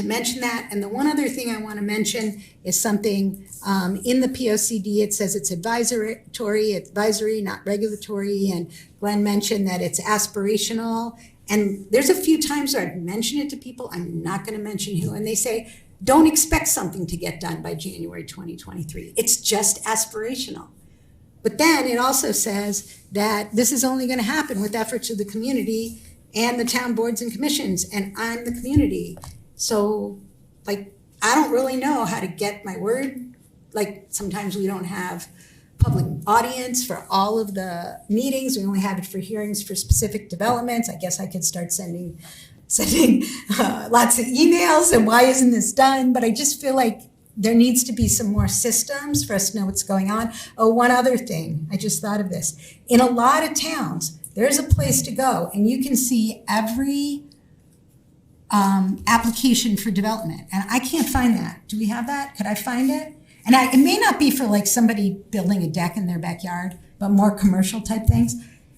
mention that. And the one other thing I want to mention is something in the POCD. It says it's advisory, not regulatory. And Glenn mentioned that it's aspirational. And there's a few times where I've mentioned it to people, I'm not going to mention who, and they say, don't expect something to get done by January 2023. It's just aspirational. But then it also says that this is only going to happen with efforts of the community and the town boards and commissions, and I'm the community. So, like, I don't really know how to get my word. Like, sometimes we don't have public audience for all of the meetings. We only have it for hearings for specific developments. I guess I could start sending lots of emails and why isn't this done? But I just feel like there needs to be some more systems for us to know what's going on. Oh, one other thing, I just thought of this. In a lot of towns, there's a place to go and you can see every application for development. And I can't find that. Do we have that? Could I find it? And it may not be for like somebody building a deck in their backyard, but more commercial type things.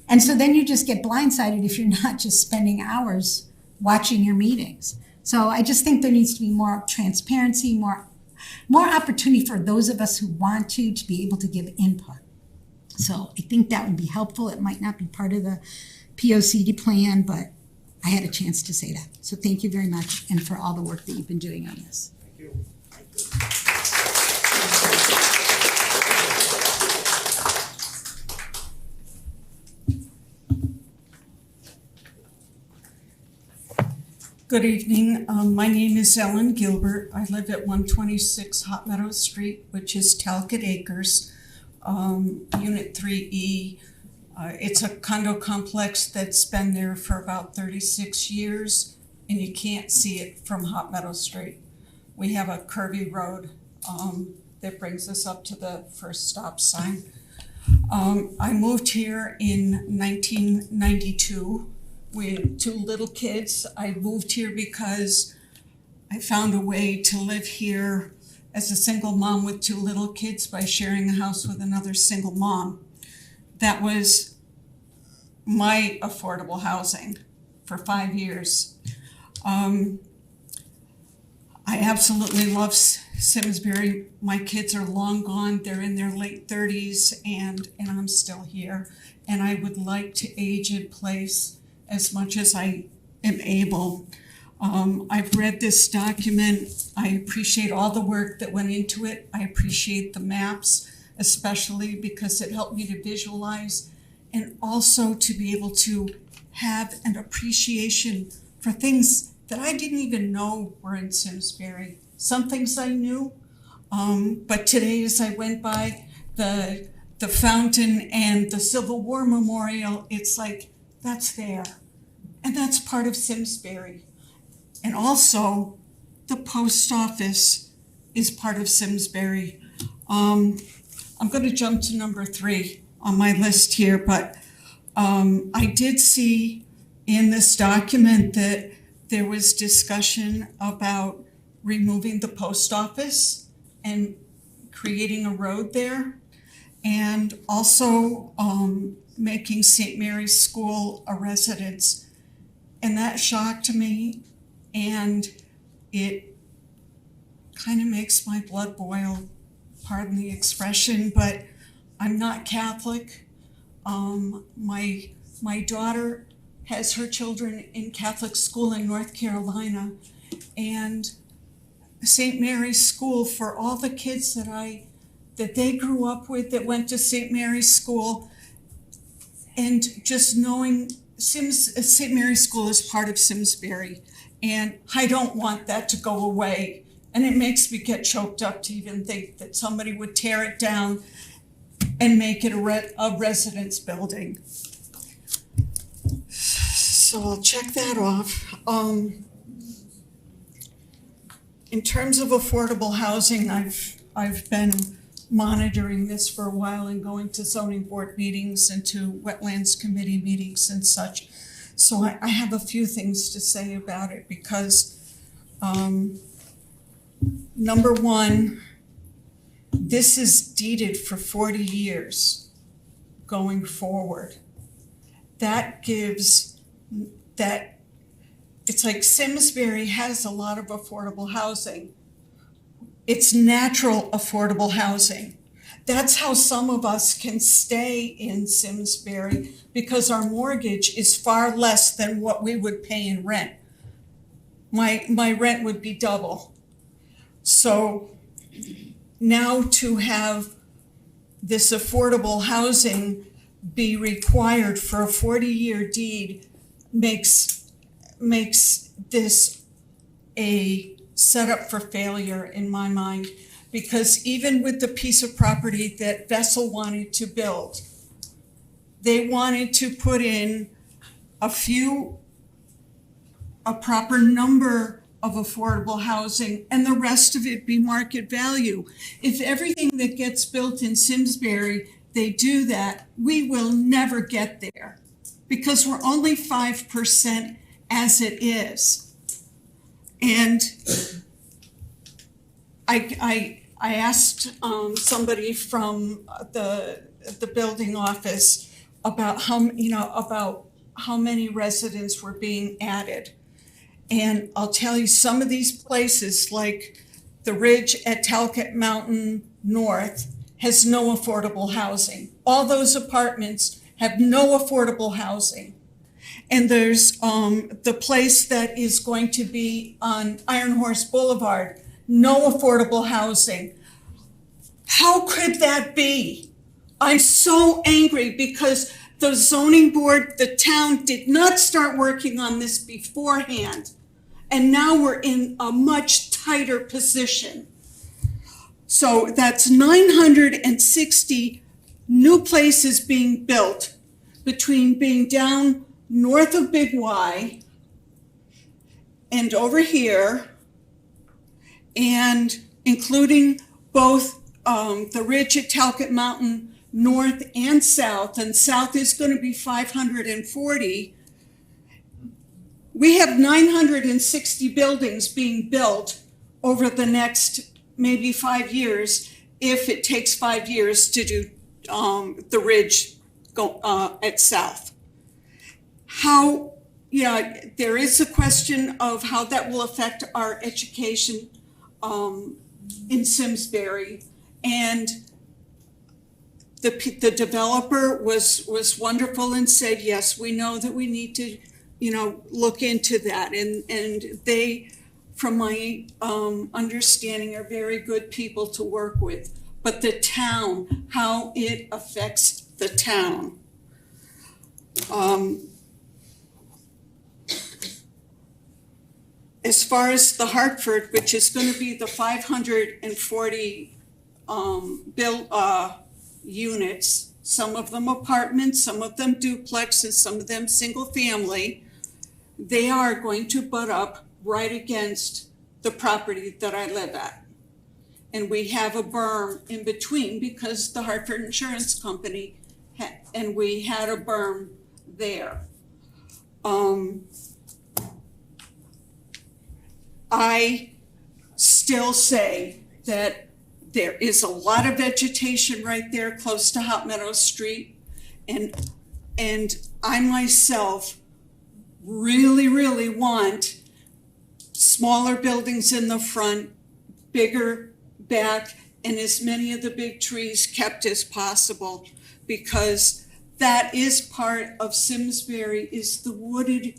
And so then you just get blindsided if you're not just spending hours watching your meetings. So I just think there needs to be more transparency, more opportunity for those of us who want to be able to give input. So I think that would be helpful. It might not be part of the POCD plan, but I had a chance to say that. So thank you very much and for all the work that you've been doing on this. Thank you. Good evening. My name is Ellen Gilbert. I live at 126 Hot Meadows Street, which is Talcott Acres, Unit 3E. It's a condo complex that's been there for about 36 years, and you can't see it from Hot Meadows Street. We have a curvy road that brings us up to the first stop sign. I moved here in 1992 with 2 little kids. I moved here because I found a way to live here as a single mom with 2 little kids by sharing a house with another single mom. That was my affordable housing for 5 years. I absolutely love Simsbury. My kids are long gone. They're in their late 30s and I'm still here. And I would like to age in place as much as I am able. I've read this document. I appreciate all the work that went into it. I appreciate the maps, especially because it helped me to visualize and also to be able to have an appreciation for things that I didn't even know were in Simsbury. Some things I knew, but today as I went by the fountain and the Civil War Memorial, it's like, that's there. And that's part of Simsbury. And also, the post office is part of Simsbury. I'm going to jump to number 3 on my list here, but I did see in this document that there was discussion about removing the post office and creating a road there, and also making St. Mary's School a residence. And that shocked me, and it kind of makes my blood boil, pardon the expression, but I'm not Catholic. My daughter has her children in Catholic school in North Carolina, and St. Mary's School, for all the kids that they grew up with that went to St. Mary's School, and just knowing St. Mary's School is part of Simsbury, and I don't want that to go away. And it makes me get choked up to even think that somebody would tear it down and make it a residence building. So I'll check that off. In terms of affordable housing, I've been monitoring this for a while and going to zoning board meetings and to wetlands committee meetings and such. So I have a few things to say about it because number one, this is deeded for 40 years going forward. That gives that, it's like Simsbury has a lot of affordable housing. It's natural affordable housing. That's how some of us can stay in Simsbury because our mortgage is far less than what we would pay in rent. My rent would be double. So now to have this affordable housing be required for a 40-year deed makes this a setup for failure in my mind. because even with the piece of property that Vessel wanted to build, they wanted to put in a proper number of affordable housing and the rest of it be market value. If everything that gets built in Simsbury, they do that, we will never get there because we're only 5% as it is. And I asked somebody from the building office about how many residents were being added. And I'll tell you, some of these places, like the Ridge at Talcott Mountain North, has no affordable housing. All those apartments have no affordable housing. And there's the place that is going to be on Iron Horse Boulevard, no affordable housing. How could that be? I'm so angry because the zoning board, the town did not start working on this beforehand. And now we're in a much tighter position. So that's 960 new places being built between being down north of Big Y and over here, and including both the Ridge at Talcott Mountain north and south is going to be 540. We have 960 buildings being built over the next maybe 5 years, if it takes 5 years to do the Ridge at South. There is a question of how that will affect our education in Simsbury, and the developer was wonderful and said, yes, we know that we need to look into that. And they, from my understanding, are very good people to work with. But the town, how it affects the town. As far as the Hartford, which is going to be the 540 units, some of them apartments, some of them duplex, and some of them single family, they are going to butt up right against the property that I live at. And we have a berm in between because the Hartford Insurance Company, and we had a berm there. I still say that there is a lot of vegetation right there close to Hot Meadow Street. And I myself really, really want smaller buildings in the front, bigger back, and as many of the big trees kept as possible, because that is part of Simsbury, is the wooded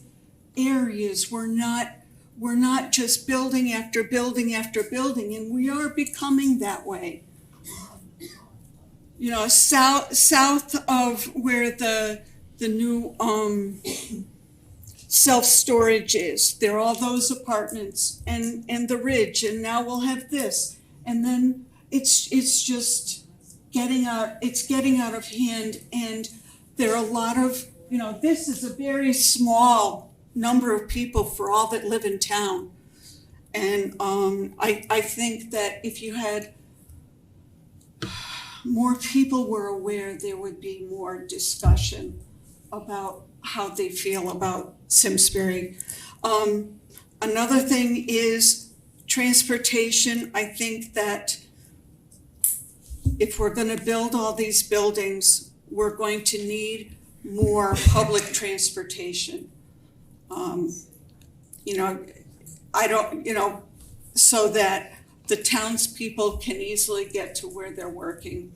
areas. We're not just building after building after building, and we are becoming that way. South of where the new self-storage is, there are all those apartments and the Ridge, and now we'll have this, and then it's just getting out of hand, and there are a lot of, this is a very small number of people for all that live in town. And I think that if you had more people were aware, there would be more discussion about how they feel about Simsbury. Another thing is transportation. I think that if we're going to build all these buildings, we're going to need more public transportation. So that the townspeople can easily get to where they're working.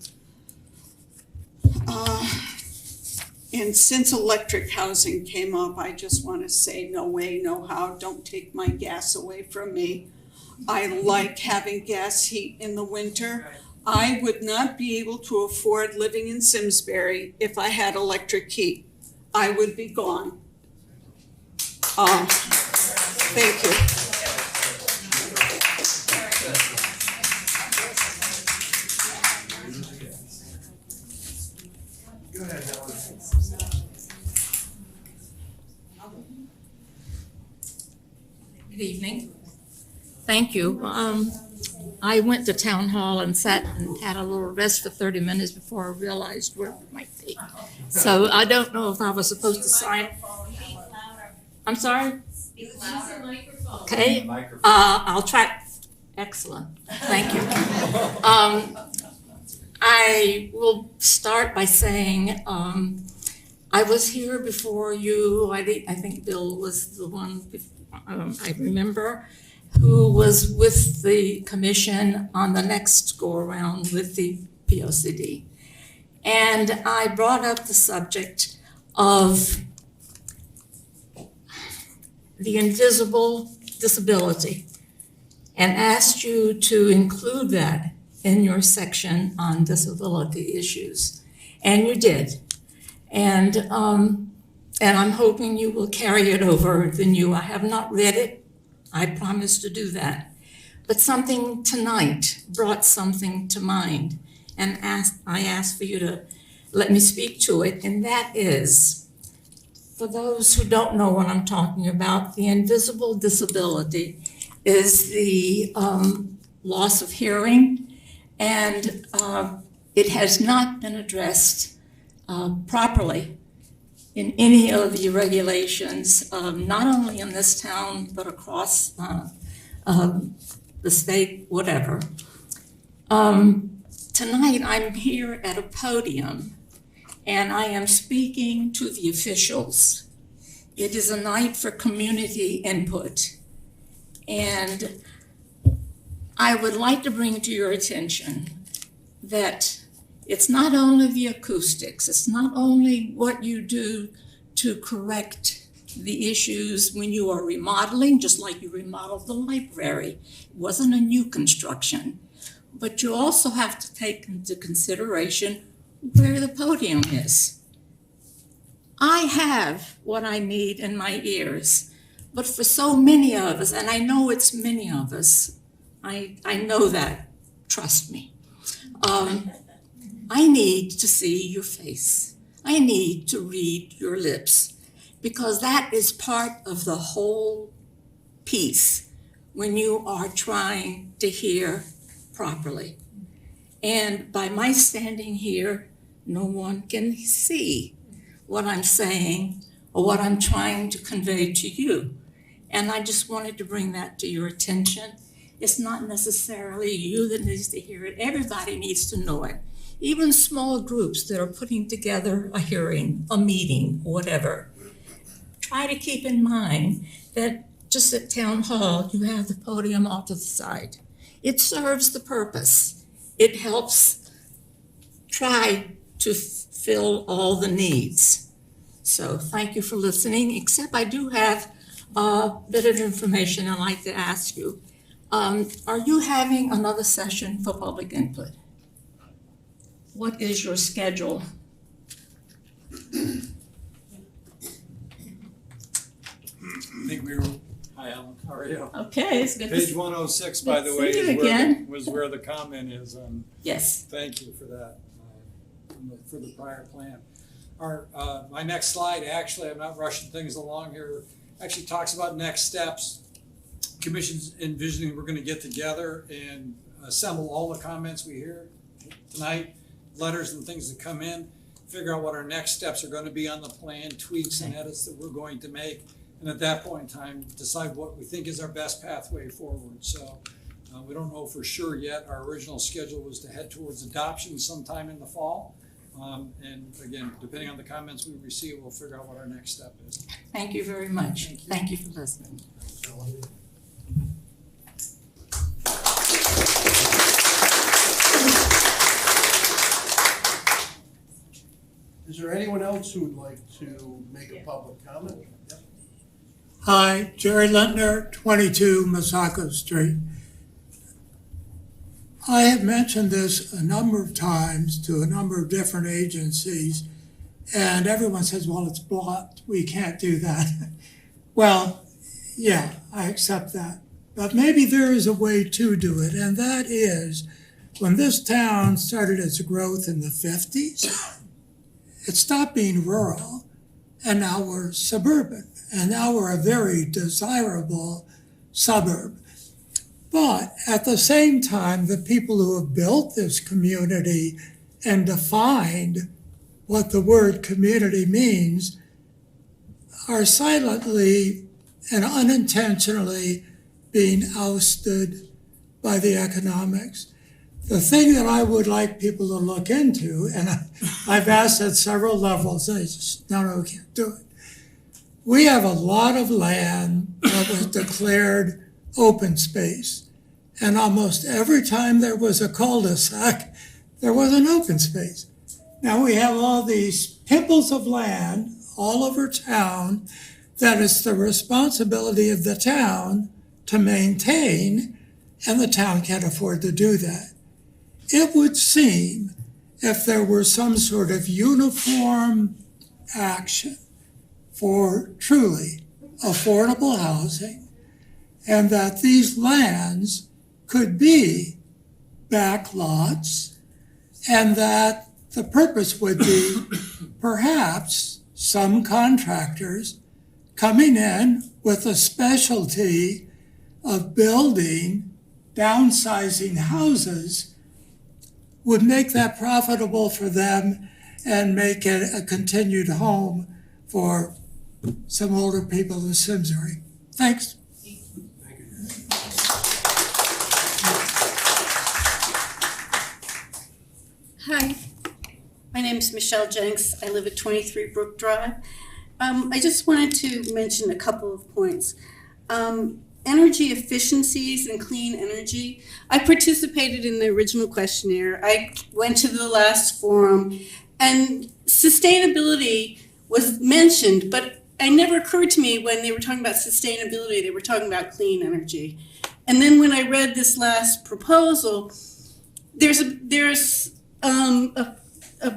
And since electric housing came up, I just want to say no way, no how, don't take my gas away from me. I like having gas heat in the winter. I would not be able to afford living in Simsbury if I had electric heat. I would be gone. Thank you. Go ahead, Helen. Good evening. Thank you. I went to town hall and sat and had a little rest for 30 minutes before I realized where it might be. So I don't know if I was supposed to sign. I'm sorry? Okay, I'll try. Excellent. Thank you. I will start by saying I was here before you. I think Bill was the one I remember who was with the commission on the next go around with the POCD. And I brought up the subject of the invisible disability and asked you to include that in your section on disability issues. And you did. And I'm hoping you will carry it over the new. I have not read it. I promise to do that. But something tonight brought something to mind, and I asked for you to let me speak to it, and that is, for those who don't know what I'm talking about, the invisible disability is the loss of hearing, and it has not been addressed properly in any of the regulations, not only in this town, but across the state, whatever. Tonight, I'm here at a podium, and I am speaking to the officials. It is a night for community input, and I would like to bring to your attention that it's not only the acoustics, it's not only what you do to correct the issues when you are remodeling, just like you remodeled the library. It wasn't a new construction, but you also have to take into consideration where the podium is. I have what I need in my ears, but for so many of us, and I know it's many of us, I know that, trust me. I need to see your face. I need to read your lips, because that is part of the whole piece when you are trying to hear properly. And by my standing here, no one can see what I'm saying or what I'm trying to convey to you. And I just wanted to bring that to your attention. It's not necessarily you that needs to hear it. Everybody needs to know it. Even small groups that are putting together a hearing, a meeting, whatever. Try to keep in mind that just at town hall, you have the podium off to the side. It serves the purpose. It helps try to fill all the needs. So thank you for listening, except I do have a bit of information I'd like to ask you. Are you having another session for public input? What is your schedule? I think we were, hi Alan, how are you? Okay, it's good to Page see 106, by the see way, you again. was where the comment is. Yes. Thank you for that, for the prior plan. My next slide, actually, I'm not rushing things along here, actually talks about next steps. Commission's envisioning we're going to get together and assemble all the comments we hear tonight, letters and things that come in, figure out what our next steps are going to be on the plan, tweaks and edits that we're going to make, and at that point in time, decide what we think is our best pathway forward. So we don't know for sure yet. Our original schedule was to head towards adoption sometime in the fall. And again, depending on the comments we receive, we'll figure out what our next step is. Thank you very much. Thank you for listening. Is there anyone else who would like to make a public comment? Yep. Hi, Jerry Lintner, 22 Masako Street. I have mentioned this a number of times to a number of different agencies, and everyone says, well, it's blocked, we can't do that. Well, yeah, I accept that. But maybe there is a way to do it, and that is when this town started its growth in the 50s, It stopped being rural, and now we're suburban, and now we're a very desirable suburb. But at the same time, the people who have built this community and defined what the word community means are silently and unintentionally being ousted by the economics. The thing that I would like people to look into, and I've asked at several levels, and I just, no, we can't do it. We have a lot of land that was declared open space. And almost every time there was a cul-de-sac, there was an open space. Now we have all these pimples of land all over town that it's the responsibility of the town to maintain, and the town can't afford to do that. It would seem if there were some sort of uniform action for truly affordable housing, and that these lands could be back lots, and that the purpose would be perhaps some contractors coming in with a specialty of building, downsizing houses would make that profitable for them and make it a continued home for some older people in Simsbury. Thanks. Hi, my name is Michelle Jenks. I live at 23 Brook Drive. I just wanted to mention a couple of points. Energy efficiencies and clean energy. I participated in the original questionnaire. I went to the last forum, and sustainability was mentioned, but it never occurred to me when they were talking about sustainability, they were talking about clean energy. And then when I read this last proposal, there's a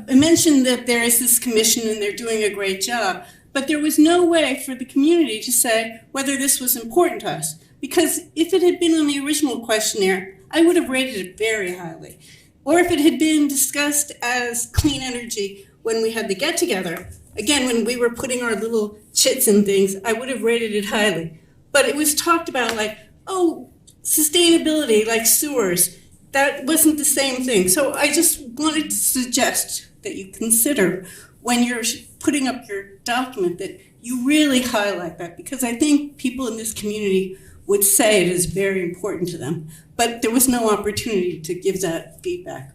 mention that there is this commission and they're doing a great job, but there was no way for the community to say whether this was important to us. Because if it had been on the original questionnaire, I would have rated it very highly. Or if it had been discussed as clean energy when we had the get-together, again, when we were putting our little chits and things, I would have rated it highly. But it was talked about like, oh, sustainability, like sewers. That wasn't the same thing. So I just wanted to suggest that you consider when you're putting up your document that you really highlight that, because I think people in this community would say it is very important to them, but there was no opportunity to give that feedback.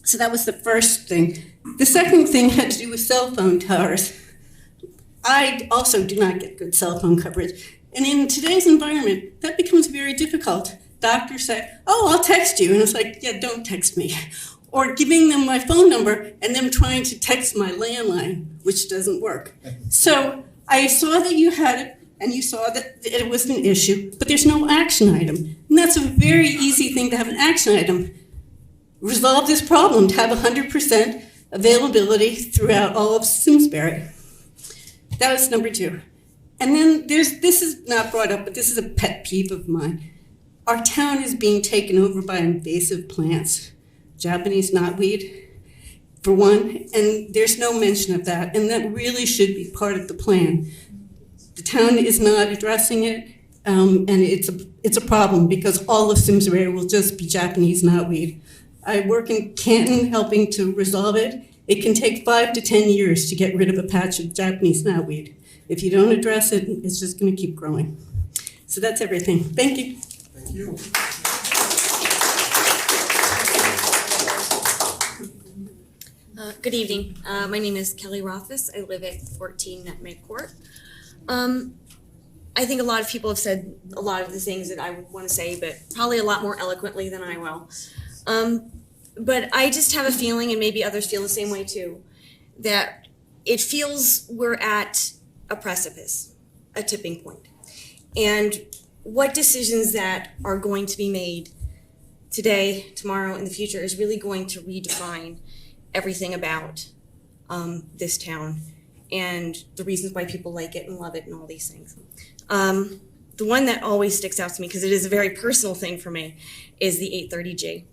So that was the first thing. The second thing had to do with cell phone towers. I also do not get good cell phone coverage. And in today's environment, that becomes very difficult. Doctors say, oh, I'll text you. And it's like, yeah, don't text me. Or giving them my phone number and them trying to text my landline, which doesn't work. So I saw that you had it, and you saw that it was an issue, but there's no action item. And that's a very easy thing to have an action item. Resolve this problem to have 100% availability throughout all of Simsbury. That was number 2. And then this is not brought up, but this is a pet peeve of mine. Our town is being taken over by invasive plants, Japanese knotweed, for one, and there's no mention of that, and that really should be part of the plan. The town is not addressing it, and it's a problem because all of Simsbury will just be Japanese knotweed. I work in Canton helping to resolve it. It can take 5 to 10 years to get rid of a patch of Japanese knotweed. If you don't address it, it's just going to keep growing. So that's everything. Thank you. Thank you. Good evening. My name is Kelly Rothfuss. I live at 14 Nutmeg Court. I think a lot of people have said a lot of the things that I would want to say, but probably a lot more eloquently than I will. But I just have a feeling, and maybe others feel the same way too, that it feels we're at a precipice, a tipping point. And what decisions that are going to be made today, tomorrow, in the future is really going to redefine everything about this town and the reasons why people like it and love it and all these things. The one that always sticks out to me, because it is a very personal thing for me, is the 830G.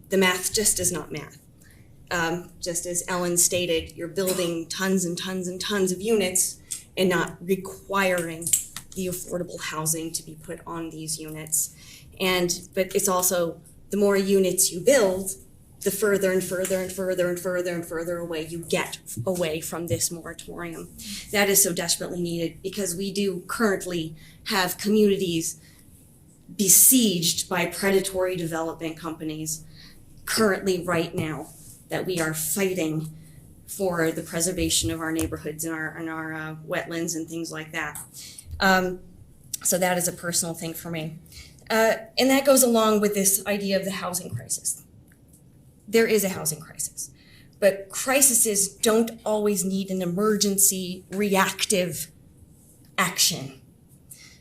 The math just is not math. just as Ellen stated, you're building tons and tons and tons of units and not requiring the affordable housing to be put on these units. But it's also, the more units you build, the further and further and further and further and further away you get away from this moratorium. That is so desperately needed because we do currently have communities besieged by predatory development companies currently right now that we are fighting for the preservation of our neighborhoods and our wetlands and things like that. So that is a personal thing for me. And that goes along with this idea of the housing crisis. There is a housing crisis, but crises don't always need an emergency reactive action.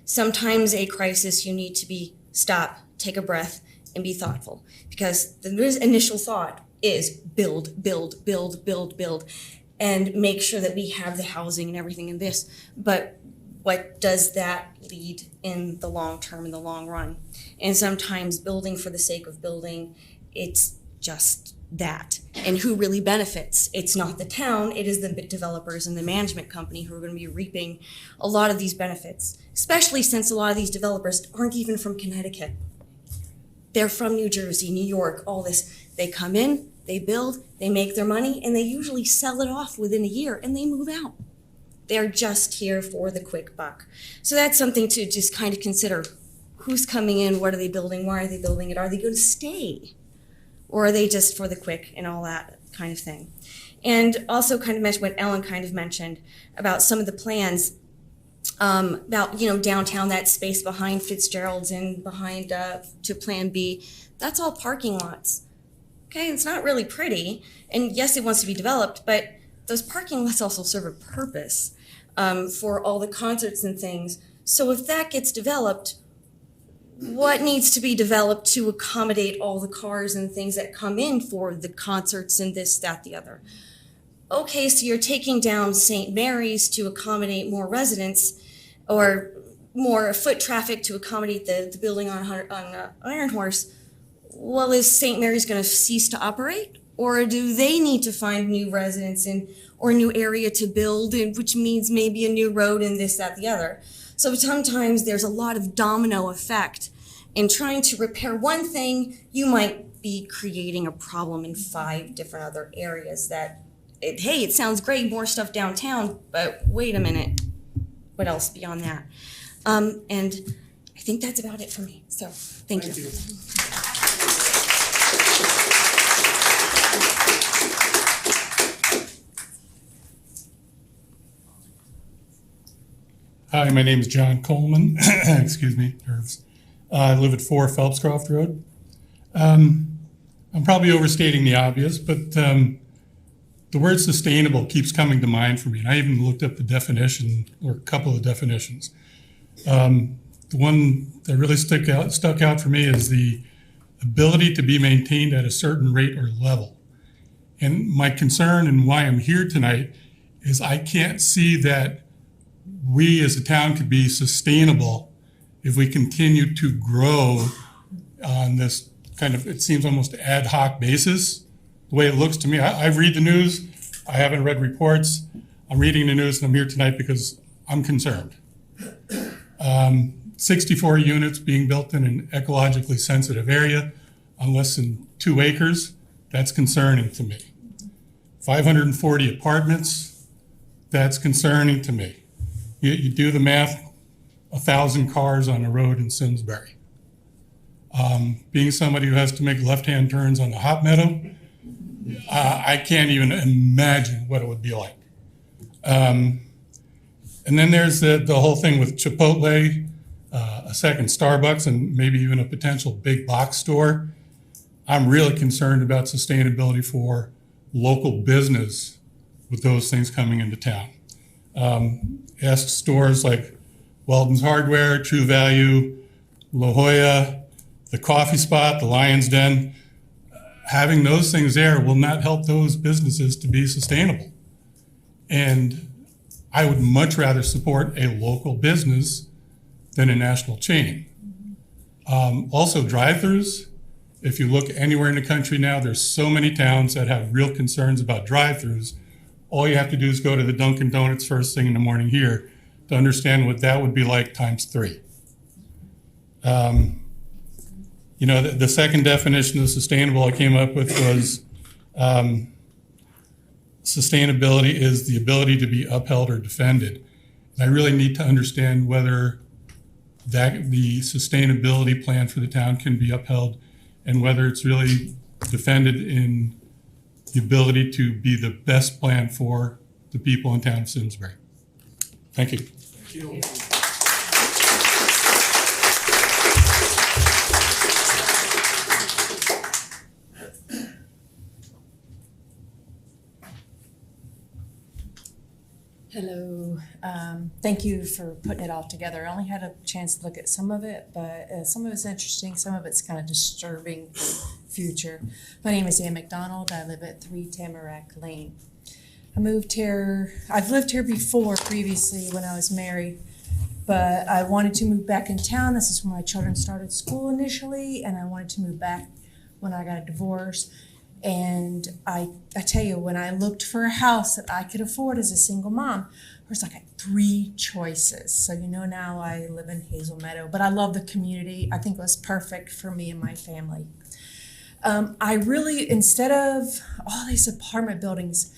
Sometimes a crisis you need to stop, take a breath, and be thoughtful, because the initial thought is build, build, build, build, build, and make sure that we have the housing and everything in this. But what does that lead in the long term, in the long run? And sometimes building for the sake of building, it's just that. And who really benefits? It's not the town, it is the developers and the management company who are going to be reaping a lot of these benefits, especially since a lot of these developers aren't even from Connecticut. They're from New Jersey, New York, all this. They come in, they build, they make their money, and they usually sell it off within a year and they move out. They're just here for the quick buck. So that's something to just kind of consider. Who's coming in? What are they building? Why are they building it? Are they going to stay? Or are they just for the quick and all that kind of thing? And also kind of mention what Ellen kind of mentioned about some of the plans about, downtown, that space behind Fitzgerald's and behind to Plan B. That's all parking lots. Okay, it's not really pretty. And yes, it wants to be developed, but those parking lots also serve a purpose for all the concerts and things. So if that gets developed, what needs to be developed to accommodate all the cars and things that come in for the concerts and this, that, the other? Okay, so you're taking down St. Mary's to accommodate more residents or more foot traffic to accommodate the building on Iron Horse. Well, is St. Mary's going to cease to operate? Or do they need to find new residents or a new area to build, which means maybe a new road and this, that, the other? So sometimes there's a lot of domino effect. In trying to repair one thing, you might be creating a problem in 5 different other areas that, hey, it sounds great, more stuff downtown, but wait a minute, what else beyond that? And I think that's about it for me. So thank you. Hi, my name is John Coleman. Excuse me, nerves. I live at 4 Phelpscroft Road. I'm probably overstating the obvious, but the word sustainable keeps coming to mind for me. And I even looked up the definition, or a couple of definitions. The one that really stuck out for me is the ability to be maintained at a certain rate or level. And my concern and why I'm here tonight is I can't see that we as a town could be sustainable if we continue to grow on this kind of, it seems almost ad hoc basis, the way it looks to me. I read the news, I haven't read reports, I'm reading the news and I'm here tonight because I'm concerned. 64 units being built in an ecologically sensitive area on less than 2 acres, that's concerning to me. 540 apartments, that's concerning to me. You do the math, 1,000 cars on the road in Simsbury. Being somebody who has to make left-hand turns on the Hot Meadow, I can't even imagine what it would be like. And then there's the whole thing with Chipotle, a second Starbucks, and maybe even a potential big box store. I'm really concerned about sustainability for local business with those things coming into town. Ask stores like Weldon's Hardware, True Value, La Jolla, the Coffee Spot, the Lion's Den. Having those things there will not help those businesses to be sustainable. And I would much rather support a local business than a national chain. Also, drive-throughs, If you look anywhere in the country now, there's so many towns that have real concerns about drive-throughs. All you have to do is go to the Dunkin' Donuts first thing in the morning here to understand what that would be like times 3. You know, the second definition of sustainable I came up with was sustainability is the ability to be upheld or defended. And I really need to understand whether that the sustainability plan for the town can be upheld and whether it's really defended in the ability to be the best plan for the people in town of Simsbury. Thank you. Thank you. Hello. Thank you for putting it all together. I only had a chance to look at some of it, but some of it's interesting, some of it's kind of disturbing for future. My name is Ann McDonald. I live at 3 Tamarack Lane. I moved here, I've lived here before previously when I was married, but I wanted to move back in town. This is when my children started school initially, and I wanted to move back when I got a divorce. And I tell you, when I looked for a house that I could afford as a single mom, there was like 3 choices. So you know now I live in Hazel Meadow, but I love the community. I think it was perfect for me and my family. I really, instead of all these apartment buildings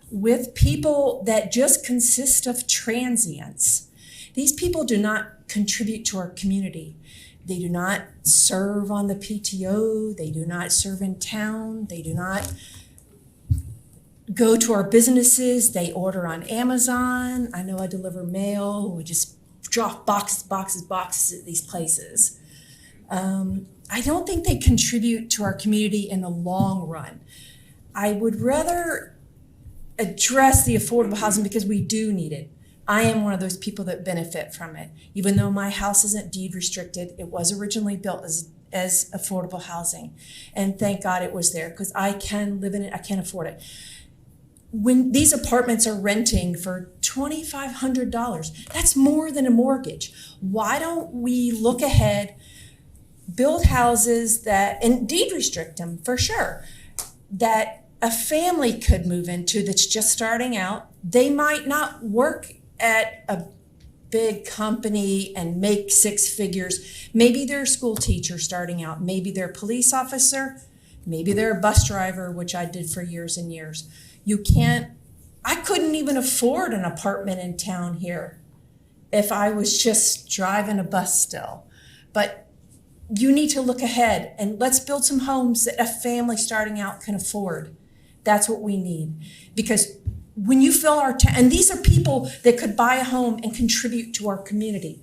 with people that just consist of transients, these people do not contribute to our community. They do not serve on the PTO. They do not serve in town. They do not go to our businesses. They order on Amazon. I know I deliver mail. We just drop boxes at these places. I don't think they contribute to our community in the long run. I would rather address the affordable housing because we do need it. I am one of those people that benefit from it. Even though my house isn't deed restricted, it was originally built as affordable housing. And thank God it was there because I can live in it, I can afford it. When these apartments are renting for $2,500, that's more than a mortgage. Why don't we look ahead, build houses that, and deed restrict them for sure, that a family could move into that's just starting out. They might not work at a big company and make 6 figures. Maybe they're a school teacher starting out. Maybe they're a police officer. Maybe they're a bus driver, which I did for years and years. I couldn't even afford an apartment in town here if I was just driving a bus still. But you need to look ahead and let's build some homes that a family starting out can afford. That's what we need. Because when you fill our town, and these are people that could buy a home and contribute to our community.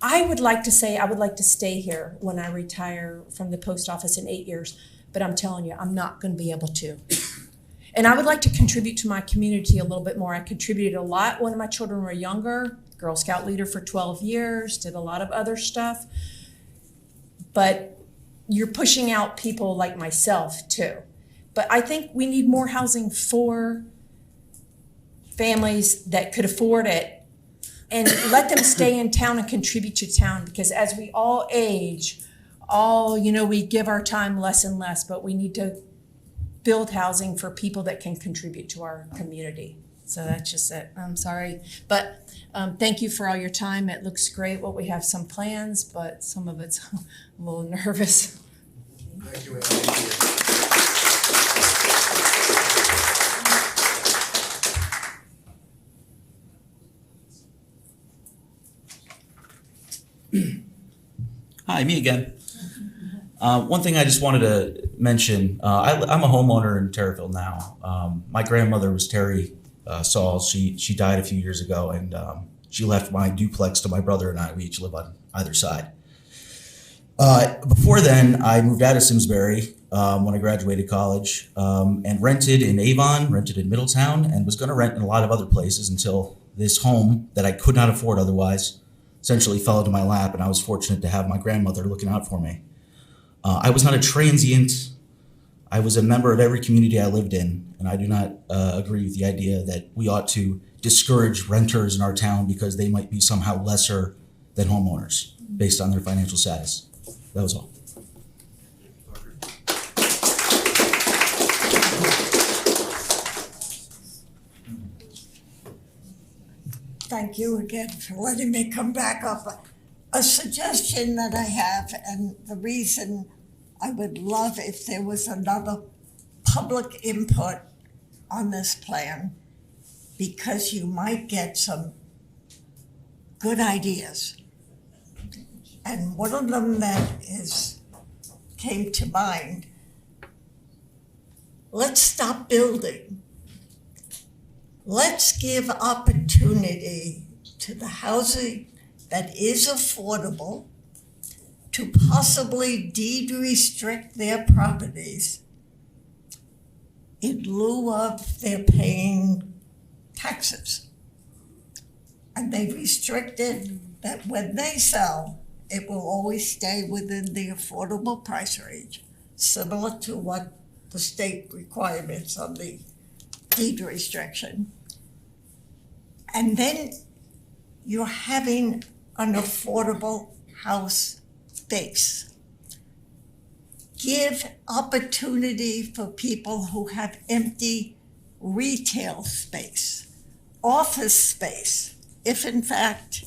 I would like to stay here when I retire from the post office in 8 years, but I'm telling you, I'm not going to be able to. And I would like to contribute to my community a little bit more. I contributed a lot when my children were younger, Girl Scout leader for 12 years, did a lot of other stuff. But you're pushing out people like myself too. But I think we need more housing for families that could afford it and let them stay in town and contribute to town, because as we all age, we give our time less and less, but we need to build housing for people that can contribute to our community. So that's just it. I'm sorry. But thank you for all your time. It looks great. We have some plans, but some of it's a little nervous. Thank you. Hi, me again. One thing I just wanted to mention, I'm a homeowner in Terriffill now. My grandmother was Terry Saul. She died a few years ago, and she left my duplex to my brother and I. We each live on either side. Before then, I moved out of Simsbury when I graduated college and rented in Avon, rented in Middletown, and was going to rent in a lot of other places until this home that I could not afford otherwise essentially fell into my lap, and I was fortunate to have my grandmother looking out for me. I was not a transient. I was a member of every community I lived in, and I do not agree with the idea that we ought to discourage renters in our town because they might be somehow lesser than homeowners based on their financial status. That was all. thank you again for letting me come back up. A suggestion that I have, and the reason I would love if there was another public input on this plan, because you might get some good ideas. And one of them that came to mind, let's stop building. Let's give opportunity to the housing that is affordable to possibly deed restrict their properties in lieu of their paying taxes. And they restricted that when they sell, it will always stay within the affordable price range, similar to what the state requirements on the deed restriction. And then you're having an affordable house base. Give opportunity for people who have empty retail space, office space, if in fact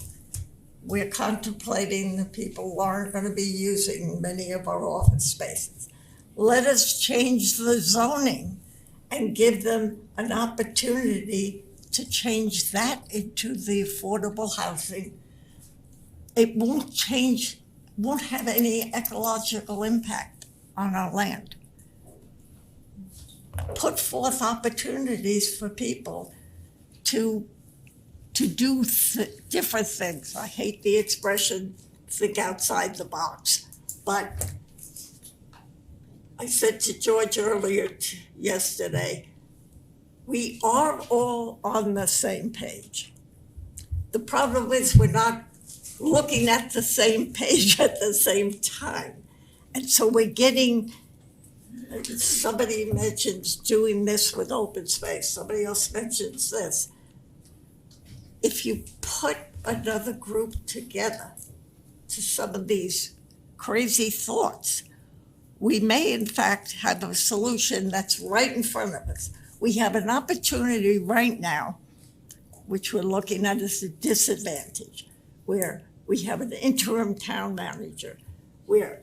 we're contemplating that people aren't going to be using many of our office spaces. Let us change the zoning and give them an opportunity to change that into the affordable housing. It won't have any ecological impact on our land. Put forth opportunities for people to do different things. I hate the expression, think outside the box, but I said to George earlier yesterday, we are all on the same page. The problem is we're not looking at the same page at the same time. And so we're getting, somebody mentions doing this with open space, somebody else mentions this. If you put another group together to some of these crazy thoughts, we may in fact have a solution that's right in front of us. We have an opportunity right now, which we're looking at as a disadvantage, where we have an interim town manager, where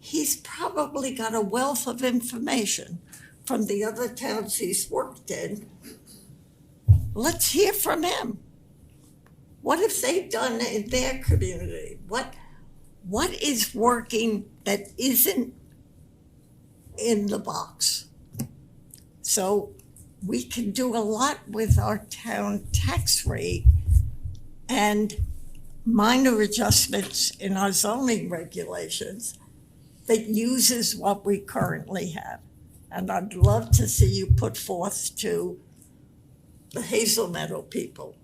he's probably got a wealth of information from the other towns he's worked in. Let's hear from him. What have they done in their community? What is working that isn't in the box? So we can do a lot with our town tax rate and minor adjustments in our zoning regulations that uses what we currently have. And I'd love to see you put forth to the Hazel Meadow people,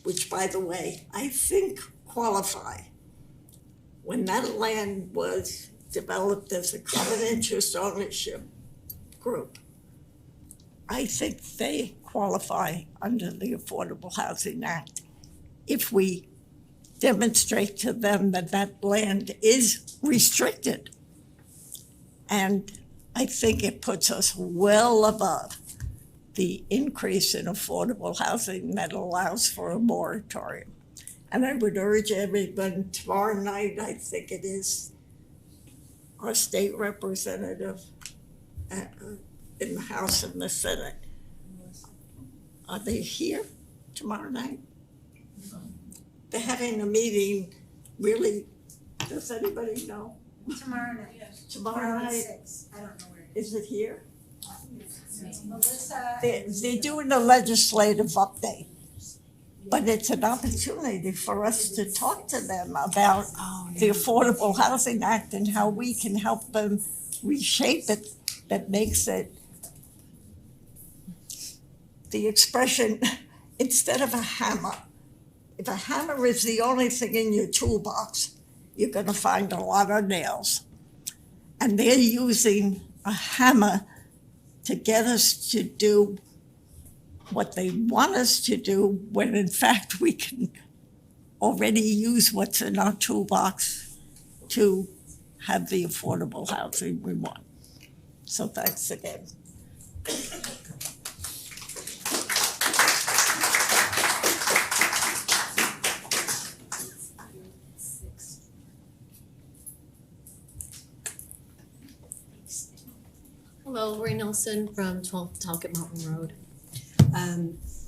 which, by the way, I think qualify. When that land was developed as a common interest ownership group, I think they qualify under the Affordable Housing Act if we demonstrate to them that that land is restricted. And I think it puts us well above the increase in affordable housing that allows for a moratorium. And I would urge everyone, tomorrow night, I think it is, our state representative in the House and the Senate. Are they here tomorrow night? They're having a meeting, really, does anybody know? Tomorrow night. Tomorrow night? 6. I don't know where it is. Is it here? Melissa. They're doing a legislative update, but it's an opportunity for us to talk to them about the Affordable Housing Act and how we can help them reshape it that makes it the expression, instead of a hammer. If a hammer is the only thing in your toolbox, you're going to find a lot of nails. And they're using a hammer to get us to do what they want us to do, when in fact we can already use what's in our toolbox to have the affordable housing we want. So thanks again. Nelson from 12 Talcott Mountain Road.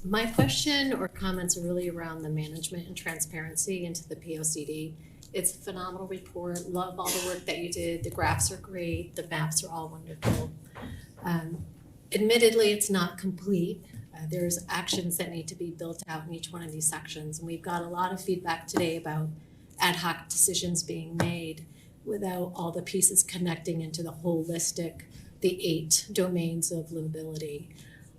My question or comments are really around the management and transparency into the POCD. It's a phenomenal report. Love all the work that you did. The graphs are great. The maps are all wonderful. Admittedly, it's not complete. There's actions that need to be built out in each one of these sections. And we've got a lot of feedback today about ad hoc decisions being made without all the pieces connecting into the holistic, the 8 domains of livability.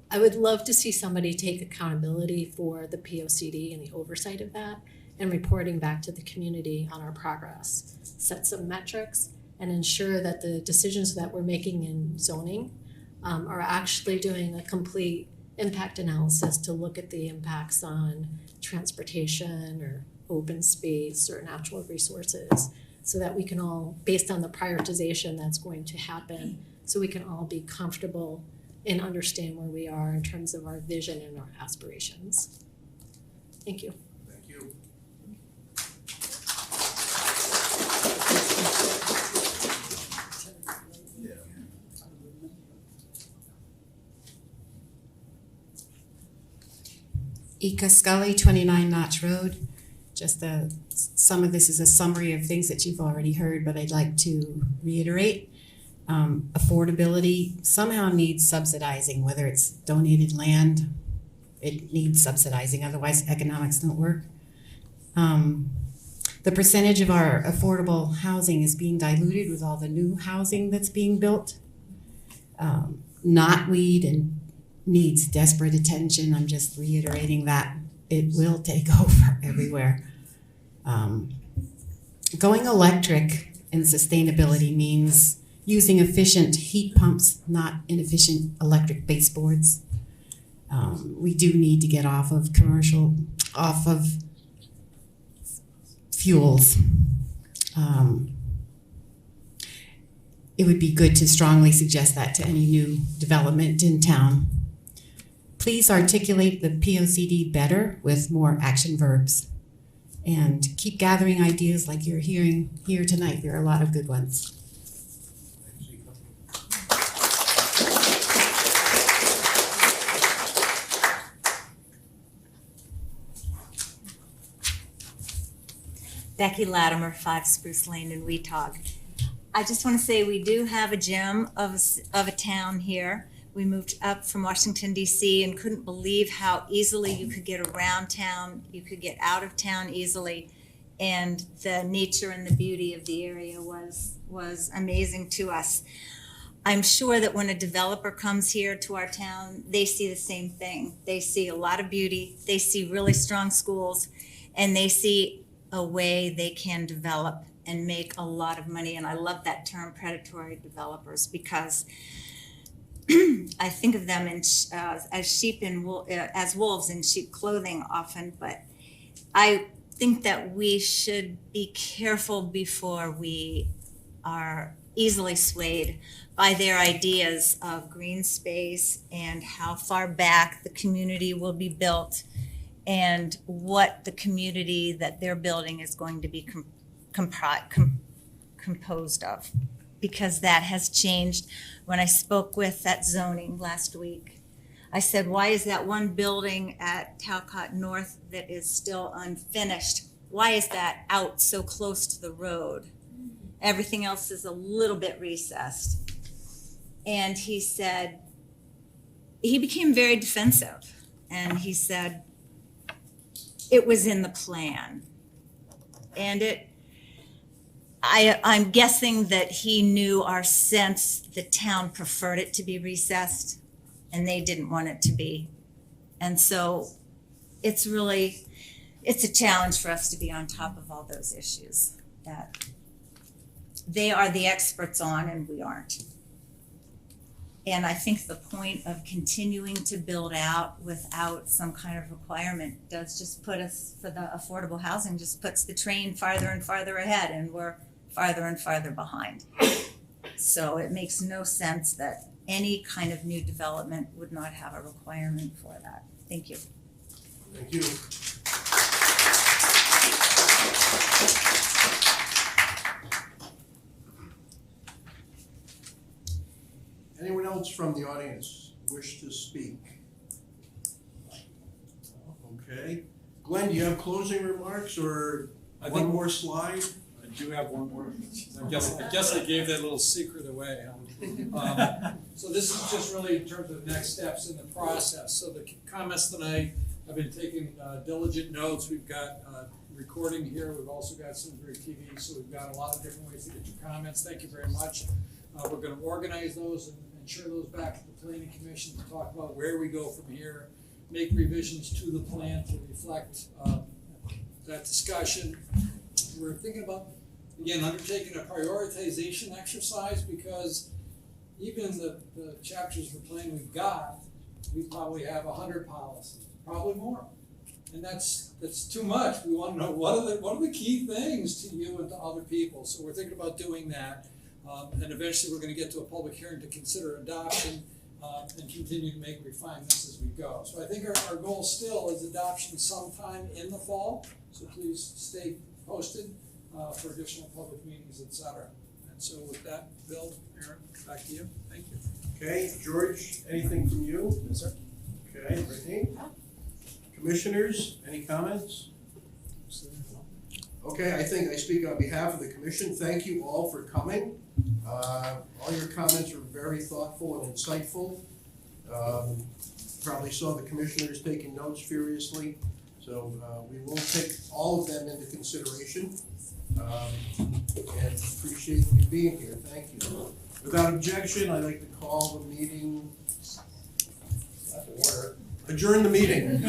I would love to see somebody take accountability for the POCD and the oversight of that and reporting back to the community on our progress. Set some metrics and ensure that the decisions that we're making in zoning are actually doing a complete impact analysis to look at the impacts on transportation or open space or natural resources so that we can all, based on the prioritization that's going to happen, so we can all be comfortable and understand where we are in terms of our vision and our aspirations. Thank you. Thank you. Ika Scully, 29 Notch Road. Just some of this is a summary of things that you've already heard, but I'd like to reiterate. Affordability somehow needs subsidizing, whether it's donated land, it needs subsidizing, otherwise economics don't work. The percentage of our affordable housing is being diluted with all the new housing that's being built. Knotweed and needs desperate attention. I'm just reiterating that it will take over everywhere. Going electric in sustainability means using efficient heat pumps, not inefficient electric baseboards. We do need to get off of fuels. It would be good to strongly suggest that to any new development in town. Please articulate the POCD better with more action verbs. And keep gathering ideas like you're hearing here tonight. There are a lot of good ones. Becky Latimer, 5 Spruce Lane in Weetog. I just want to say we do have a gem of a town here. We moved up from Washington, D.C. and couldn't believe how easily you could get around town, you could get out of town easily. And the nature and the beauty of the area was amazing to us. I'm sure that when a developer comes here to our town, they see the same thing. They see a lot of beauty, they see really strong schools, and they see a way they can develop and make a lot of money. And I love that term, predatory developers, because I think of them as sheep as wolves in sheep clothing often, but I think that we should be careful before we are easily swayed by their ideas of green space and how far back the community will be built and what the community that they're building is going to be composed of, because that has changed. When I spoke with that zoning last week, I said, why is that one building at Talcott North that is still unfinished, why is that out so close to the road? Everything else is a little bit recessed. And he said, he became very defensive. And he said, it was in the plan. And I'm guessing that he knew our sense the town preferred it to be recessed and they didn't want it to be. And so it's a challenge for us to be on top of all those issues that they are the experts on and we aren't. And I think the point of continuing to build out without some kind of requirement does just put us, for the affordable housing, just puts the train farther and farther ahead and we're farther and farther behind. So it makes no sense that any kind of new development would not have a requirement for that. Thank you. Thank you. Anyone else from the audience wish to speak? Okay. Glenn, do you have closing remarks or one more slide? I do have one more. I guess I gave that little secret away. So this is just really in terms of next steps in the process. So the comments tonight, I've been taking diligent notes. We've got recording here. We've also got Simsbury TV. So we've got a lot of different ways to get your comments. Thank you very much. We're going to organize those and share those back to the Planning Commission to talk about where we go from here, make revisions to the plan to reflect that discussion. We're thinking about, again, undertaking a prioritization exercise because even in the chapters of the plan we've got, we probably have 100 policies, probably more. And that's too much. We want to know what are the key things to you and to other people. So we're thinking about doing that. And eventually we're going to get to a public hearing to consider adoption and continue to make refinements as we go. So I think our goal still is adoption sometime in the fall. So please stay posted for additional public meetings, et cetera. And so with that, Bill, Aaron, back to you. Thank you. Okay, George, anything from you? Yes, sir. Okay, Brittany? Commissioners, any comments? Okay, I think I speak on behalf of the commission. Thank you all for coming. All your comments were very thoughtful and insightful. Probably saw the commissioners taking notes furiously. So we will take all of them into consideration and appreciate you being here. Thank you. Without objection, I'd like to call the meeting, adjourn the meeting.